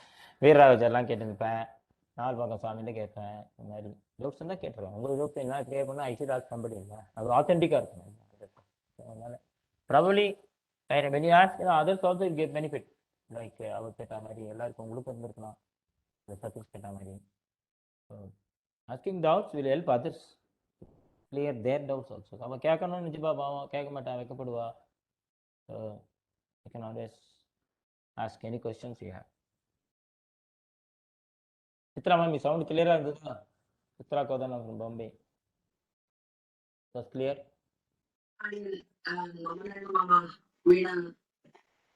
வீரராஜெல்லாம் கேட்டுருப்பேன், நாவல்பாக்கம் சாமிகிட்ட கேட்பேன். இந்த மாதிரி டவுட்ஸ் தான் கேட்டுருவேன். உங்களுக்கு டவுட்ஸ் என்ன கிளியர் பண்ணால் ஐசி டாக் நம்படி இல்லை, அது ஆத்தென்டிக்காக இருக்கணும். அதனால probably when you ask, others also will get benefit. Like அவர் கேட்ட மாதிரி எல்லாருக்கும் உங்களுக்கு இருந்திருக்கலாம், சதீஷ் கேட்ட மாதிரி. asking doubts will help others clear their doubts also. அவன் கேட்கணும்னு நினச்சிப்பா, பாவம் கேட்க மாட்டான், வைக்கப்படுவா. So you can always ask any questions you have. Chitra ma'am, sound கிளியரா இருந்ததுன்னா? சித்ரா கோதனா from Bombay. Was clear?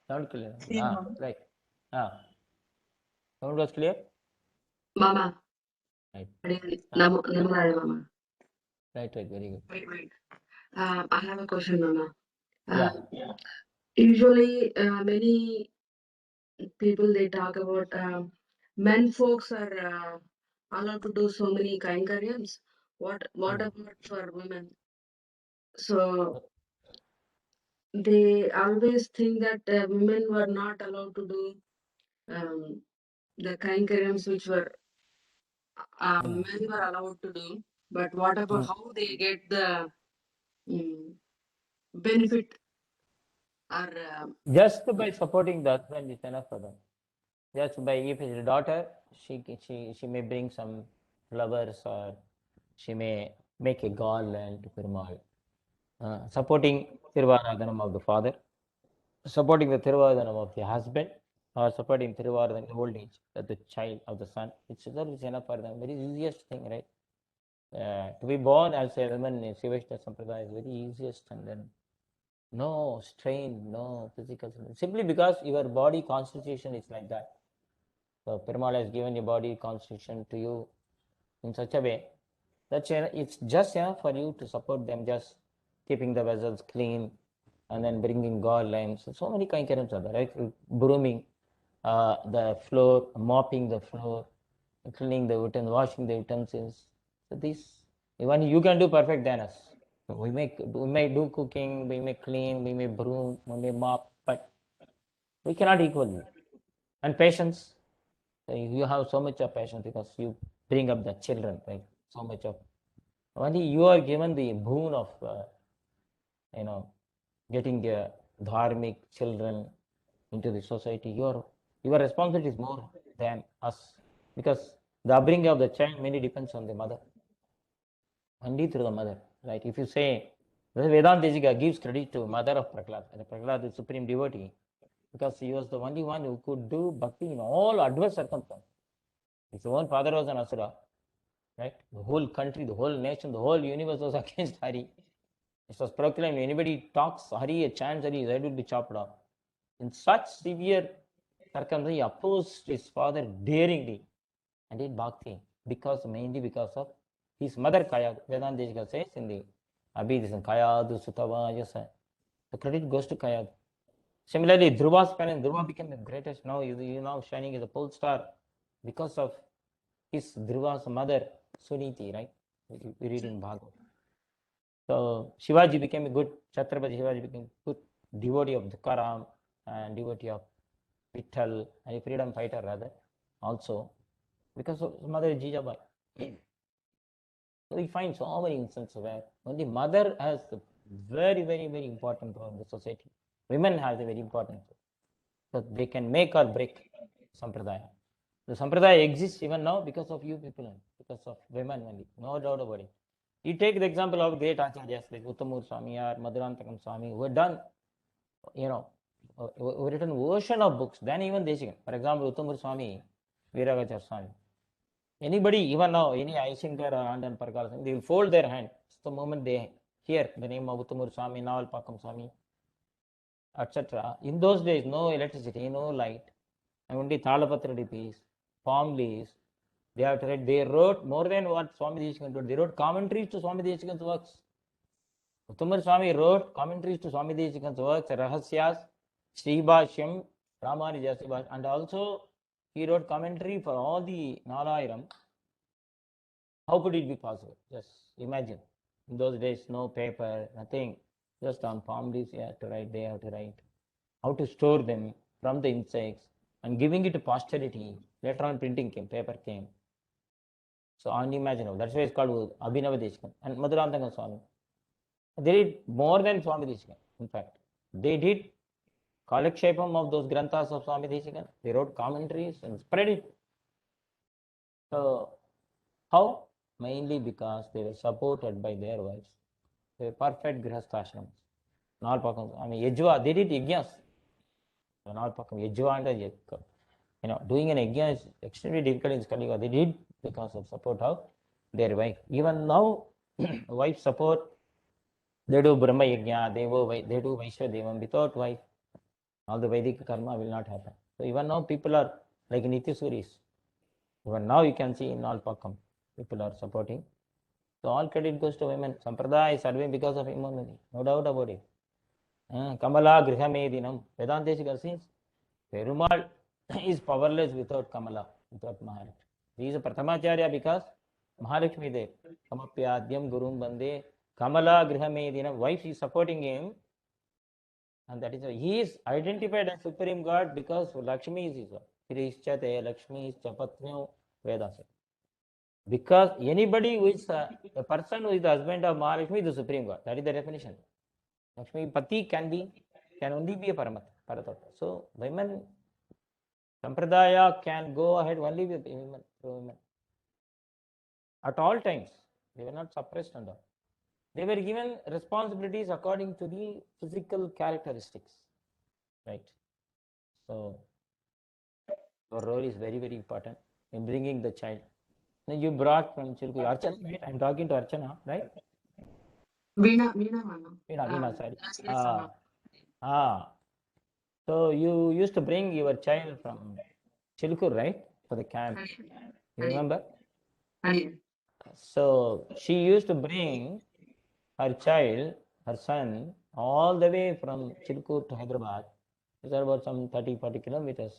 Sound clear? Right. Sound was clear? Mama. Right. Mama. Right, very good. Wait. I have a question, Mama. Yeah. Usually, many people they talk about men folks are allowed to do so many kainkariams. What about for women? So they always think that women were not allowed to do the kainkariams which were men were allowed to do. But what about how they get the benefit? Or just by supporting the husband is enough for them. Just by, if it's a daughter, she may bring some flowers, or she may make a garland to Perumal. Supporting Thiruvaradhanam of the father, supporting the Thiruvaradhanam of the husband, or supporting Thiruvaradhanam in the old age of the child of the son. It's enough for them. Very easiest thing, right? To be born as a woman in Shiva Vaishnava Sampradaya is very easiest, and then no strain, no physical strain. Simply because your body constitution is like that. So Perumal has given your body constitution to you in such a way that it's just enough for you to support them, just keeping the vessels clean and then bringing garlands. So many kainkariams are there, right? Brooming the floor, mopping the floor, cleaning the utensils, washing the utensils. So this, even you can do perfect than us. So we may do cooking, we may clean, we may broom, we may mop, but we cannot equal you. And patience, you have so much of patience because you bring up the children, right? So much of, only you are given the boon of getting the dharmic children into the society. Your responsibility is more than us, because the upbringing of the child mainly depends on the mother, only through the mother, right? If you say, Vedanta Desika gives credit to mother of Prahlad, and Prahlad is supreme devotee, because he was the only one who could do bhakti in all adverse circumstances. His own father was an asura, right? The whole country, the whole nation, the whole universe was against Hari. It was proclaimed, anybody talks Hari, chants Hari, his head will be chopped off. In such severe circumstances, he opposed his father daringly and did bhakti, mainly because of his mother Kaya. Vedanta Deshika says in the Abhidhisam, Kayadu Sutava Yasa. The credit goes to Kayadu. Similarly, Dhruva's parent, Dhruva became the greatest. Now you now shining as a pole star because of his Dhruva's mother, Suniti, right? We read in Bhagavad. So Shivaji became a good, Chhatrapati Shivaji became a good devotee of Tukaram and devotee of Vitthal, and a freedom fighter rather, also because of his mother Jijabai. So we find so many instances where only mother has a very, very, very important role in the society. Women have a very important role. So they can make or break Sampradaya. The Sampradaya exists even now because of you people, because of women only, no doubt about it. You take the example of great acharyas like Uttamur Swami or Madhurantakam Swami, who had done, who written ocean of books than even Desikan. For example, Uttamur Swami, Viragachar Swami. Anybody, even now, any Aishankar or Andan Parkal, they will fold their hand. The moment they hear the name of Uttamur Swami, Naval Pakam Swami, etc. In those days, no electricity, no light, and only Thalapatra DPs, palm leaves. They have to write. They wrote more than what Swami Desikan wrote. They wrote commentaries to Swami Desikan's works. Uttamar Swami wrote commentaries to Swami Desikan's works, Rahasyas, Sribhashyam, Ramanuja Sribhashyam, and also he wrote commentary for all the Nalayiram. How could it be possible? Just imagine. In those days, no paper, nothing. Just on palm leaves, they have to write. How to store them from the insects and giving it to posterity. Later on, printing came, paper came. So unimaginable. That's why it's called Abhinava Desikan. And Madhurantakam Swami. They did more than Swami Desikan, in fact. They did Kalakshepam of those granthas of Swami Desikan. They wrote commentaries and spread it. So, how? Mainly because they were supported by their wives. They were perfect grihasthashrams. Nalpakam, Yajva, they did yajnas. Nalpakam, Yajva and doing an yajna is extremely difficult in Kali Yuga. They did because of support of their wife. Even now, wife support, they do Brahma Yajna, they do Vaishyadevam without wife. All the Vedic karma will not happen. So even now people are like Nityasuris. Even now you can see in Nalpakam, people are supporting. So all credit goes to women. Sampradaya is serving because of him only. No doubt about it. Kamala Grihamedinam. Vedanta says Perumal is powerless without Kamala, without Mahalakshmi. He is a Prathamacharya because Mahalakshmi there. Kamapyadyam Gurum Bande. Kamala Grihamedinam. Wife is supporting him. And that is why he is identified as Supreme God because Lakshmi is his wife. Kirishchate Lakshmi is Chapatnyo Veda says. Because anybody who is a person who is the husband of Mahalakshmi is the Supreme God. That is the definition. Lakshmi Pati can only be a Paratattva. So women, Sampradaya can go ahead only with women. At all times. They were not suppressed and all. They were given responsibilities according to the physical characteristics. Right. So your role is very, very important in bringing the child. Now you brought from Chilku Archana, right? I'm talking to Archana, right? Veena, Mano. Veena, sorry. Yes, So you used to bring your child from Chilkur, right? For the camp. You remember? So she used to bring her child, her son, all the way from Chilkur to Hyderabad. It's about some 30-40 kilometers.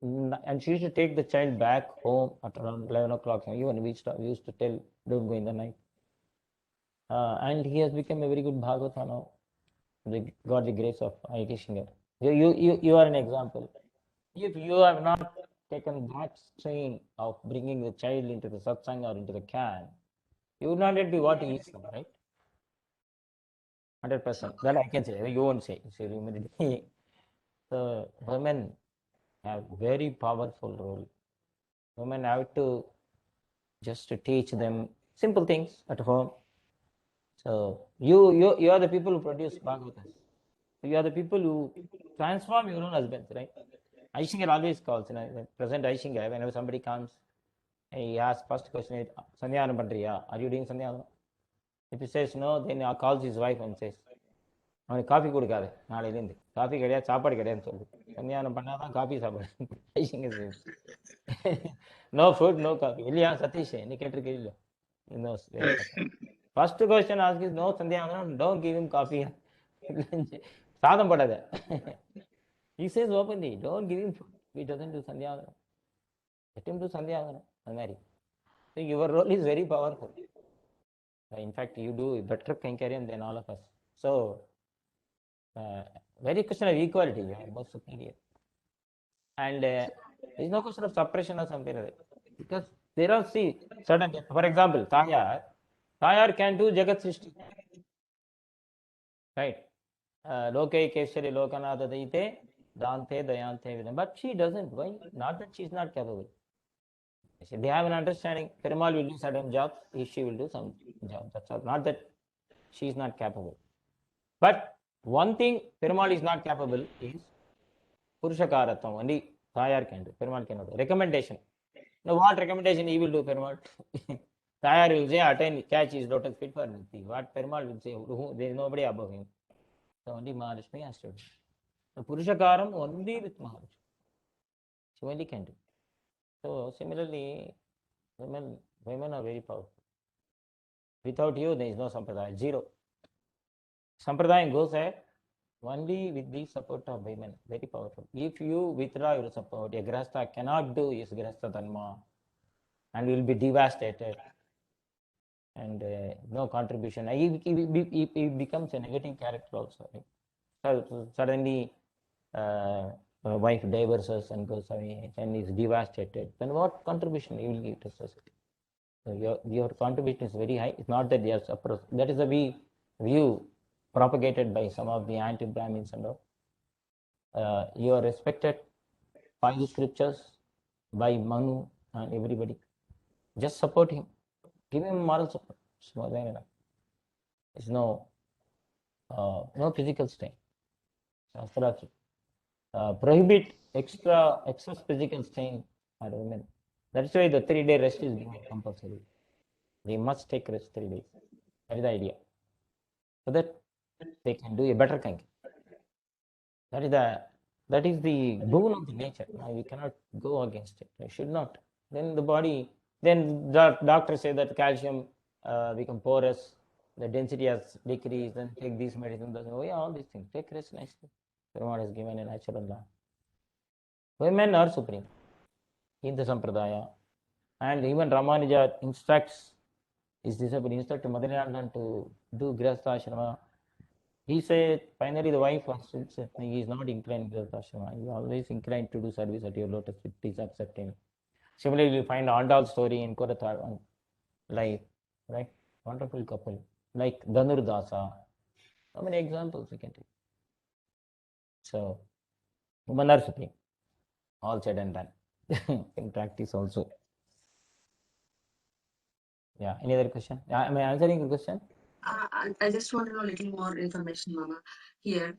And she used to take the child back home at around 11 o'clock. Even we used to tell, don't go in the night. And he has become a very good Bhagavata now. Got the grace of I.T. Singer. You are an example. If you have not taken that strain of bringing the child into the satsang or into the camp, you would not yet be what he is, right? 100%. That I can say. You won't say. So women have very powerful role. Women have to just to teach them simple things at home. So you are the people who produce Bhagavatas. So you are the people who transform your own husbands, right? Aishinger always calls, present Aishinger, whenever somebody comes, he asks first question is, Sandhyanam Pandriya, are you doing Sandhyanam? If he says no, then he calls his wife and says, அவனுக்கு coffee கொடுக்காது நாளையிலேருந்து coffee கிடையாது சாப்பாடு கிடையாதுன்னு சொல்லு சந்தியானம் பண்ணாதான் coffee சாப்பாடு ஐசிங்க நோ ஃபுட் நோ காஃபி இல்லையா சதீஷ் என்ன கேட்டிருக்கே இல்லையா first question ask is no சந்தியானம் டோன்ட் கிவ் ஹிம் காஃபி சாதம் படாத he says openly don't give him food he doesn't do sandhyanam let him do sandhyanam அந்த மாதிரி so your role is very powerful in fact you do better kainkariam than all of us so very question of equality, you are most superior. And there is no question of suppression or something like that. Because there are, see, certain, for example, Tayar can do Jagat Srishti. Right? Loke Keshari Lokanatha Daite, Dante Dayante Vidam. But she doesn't. Why? Not that she is not capable. They have an understanding. Perumal will do certain jobs, she will do some jobs. That's all. Not that she is not capable. But one thing Perumal is not capable is Purushakaratham. Only Tayar can do. Perumal cannot do. Recommendation. Now what recommendation he will do, Perumal? Tayar will say, attain, catch his lotus feet for Niti. What Perumal will say, there is nobody above him. So only Maharashmi has to do. So Purushakaram only with Maharashmi. She only can do. So similarly, women are very powerful. Without you, there is no Sampradaya. Zero. Sampradaya goes ahead only with the support of women. Very powerful. If you withdraw your support, a Grahastha cannot do his Grahastha Dharma and will be devastated and no contribution. He becomes a negative character also. Right? So suddenly wife divorces and goes away and is devastated. Then what contribution he will give to society? So your contribution is very high. It's not that they are suppressed. That is the view propagated by some of the anti-Brahmins and all. You are respected by the scriptures, by Manu and everybody. Just support him. Give him moral support. It's more than enough. There's no physical strain. Prohibit excess physical strain on women. That's why the 3-day rest is given compulsory. They must take rest 3 days. That is the idea. So that they can do a better kind. That is the boon of the nature. We cannot go against it. We should not. Then the body, then the doctors say that calcium become porous, the density has decreased, then take these medicines. Oh yeah, all these things. Take rest nicely. Perumal has given a natural law. Women are supreme in the Sampradaya. And even Ramanuja instructs his disciple, instructed Madhyanandan to do Grihastha Ashrama. He said, finally the wife was he is not inclined to Grihastha Ashrama. He is always inclined to do service at your lotus feet. Please accept him. Similarly, you find Andal's story in Korathar life, right? Wonderful couple. Like Dhanurdasa. How many examples we can take? So, women are supreme. All said and done. In practice also. Yeah, any other question? Am I answering your question? I just want to know a little more information, Mama, here.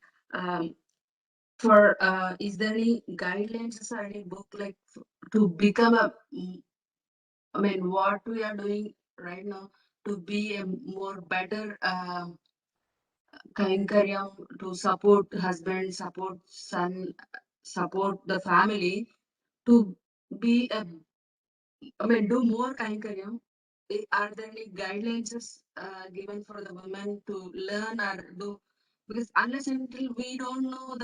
Is there any guidelines or any book like to become what we are doing right now to be a more better Kainkariam to support husband, support son, support the family to be do more Kainkariam? Are there any guidelines given for the women to learn or do? Because unless until we don't know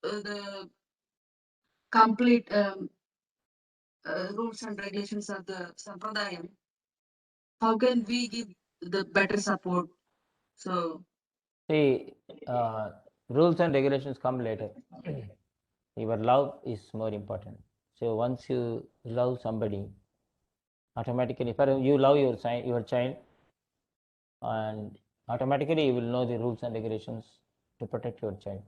the complete rules and regulations of the Sampradayam, how can we give the better support? So, see, rules and regulations come later. Your love is more important. So once you love somebody, automatically, you love your child, and automatically you will know the rules and regulations to protect your child.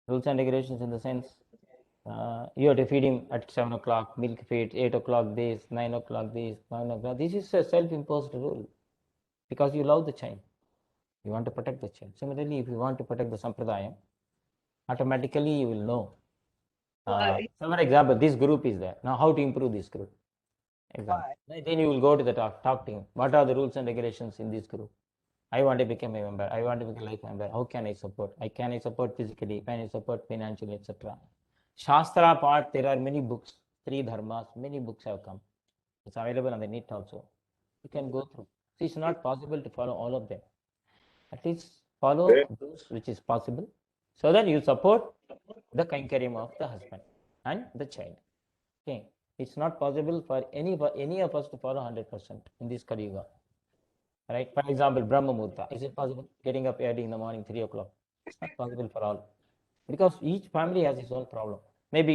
Rules and regulations in the sense, you have to feed him at 7 o'clock, milk feed, 8 o'clock this, 9 o'clock this, 9 o'clock. This is a self-imposed rule because you love the child. You want to protect the child. Similarly, if you want to protect the sampradayam, automatically you will know. So for example, this group is there. Now how to improve this group? Example. Then you will go to the talk team. What are the rules and regulations in this group? I want to become a member. I want to become a life member. How can I support? Can I support physically? Can I support financially, etc.? Shastra part, there are many books, 3 dharmas, many books have come. It's available on the net also. You can go through. See, it's not possible to follow all of them. At least follow those which is possible, so that you support the kainkariam of the husband and the child. Okay. It's not possible for any of us to follow 100% in this Kali Yuga. Right? For example, Brahma Murta. Is it possible? Getting up early in the morning, 3 o'clock. It's not possible for all. Because each family has its own problem. Maybe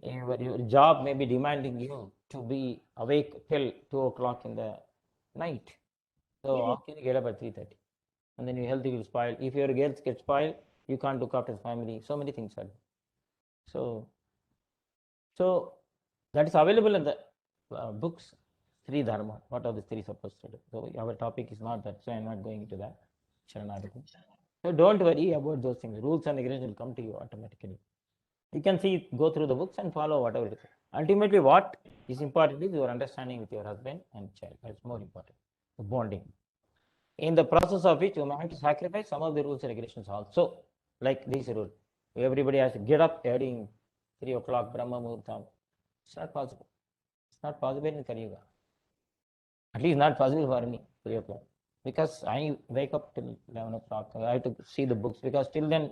your job may be demanding you to be awake till 2 o'clock in the night. So how can you get up at 3:30? And then your health will spoil. If your health gets spoiled, you can't look after the family. So many things are. So that is available in the books, 3 Dharma. What are the 3 supposed to do? So our topic is not that, so I'm not going into that. So don't worry about those things. Rules and regulations will come to you automatically. You can see, go through the books and follow whatever it is. Ultimately, what is important is your understanding with your husband and child. That's more important. The bonding. In the process of which you may have to sacrifice some of the rules and regulations also. Like this rule. Everybody has to get up early 3 o'clock, Brahma Muhurtam. It's not possible. It's not possible in Kali Yuga. At least not possible for me, 3 o'clock. Because I wake up till 11 o'clock. I have to see the books, because till then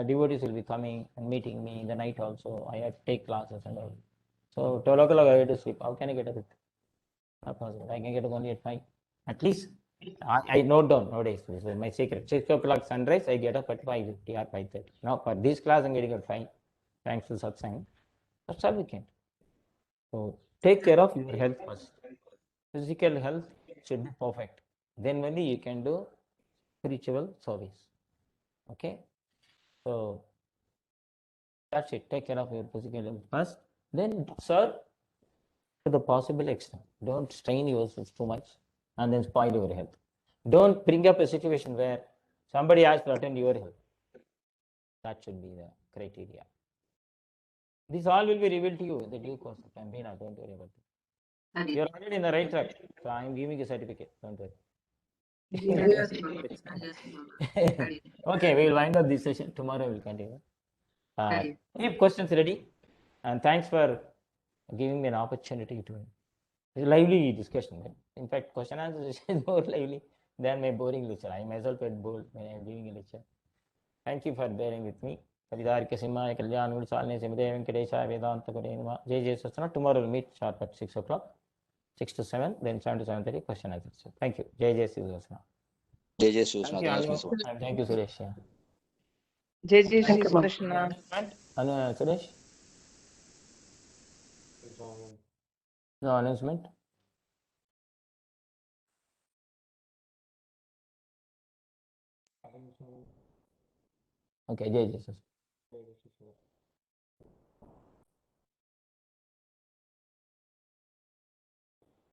devotees will be coming and meeting me in the night also. I have to take classes and all. So 12 o'clock I have to sleep. How can I get up? Not possible. I can get up only at 5. At least I note down nowadays. This is my secret. 6 o'clock sunrise, I get up at 5:50 or 5:30. Now for this class I'm getting at 5. Thanks to satsang. That's all we can. So take care of your health first. Physical health should be perfect. Then only you can do spiritual service. Okay? So that's it. Take care of your physical health first. Then serve to the possible extent. Don't strain yourself too much and then spoil your health. Don't bring up a situation where somebody has to attend your health. That should be the criteria. This all will be revealed to you in the due course of time. Don't worry about it. You're already in the right track. So I'm giving you a certificate. Don't worry. Yes, ma'am. Yes, ma'am. Okay, we will wind up this session. Tomorrow we'll continue. Hare. Keep questions ready. And thanks for giving me an opportunity to. It's a lively discussion. Right? In fact, question answer is more lively than my boring lecture. I myself get bored when I'm giving a lecture. Thank you for bearing with me. Kalidarika Simhaya Kalyan Salne Simde Venkatesha Vedanta Kodinuma. Jai Sastana. Tomorrow we'll meet sharp at 6 o'clock. 6 to 7, then 7 to 7:30 question answer. Thank you. Jai Sastana. Jai Jai Thank Susma. you, Thank you Anu. so much. And thank you, Suresh. Yeah. Jai Jai Thank Sri you, ma'am. Krishna. Anu, Suresh? No announcement? Okay, Jai Sastana.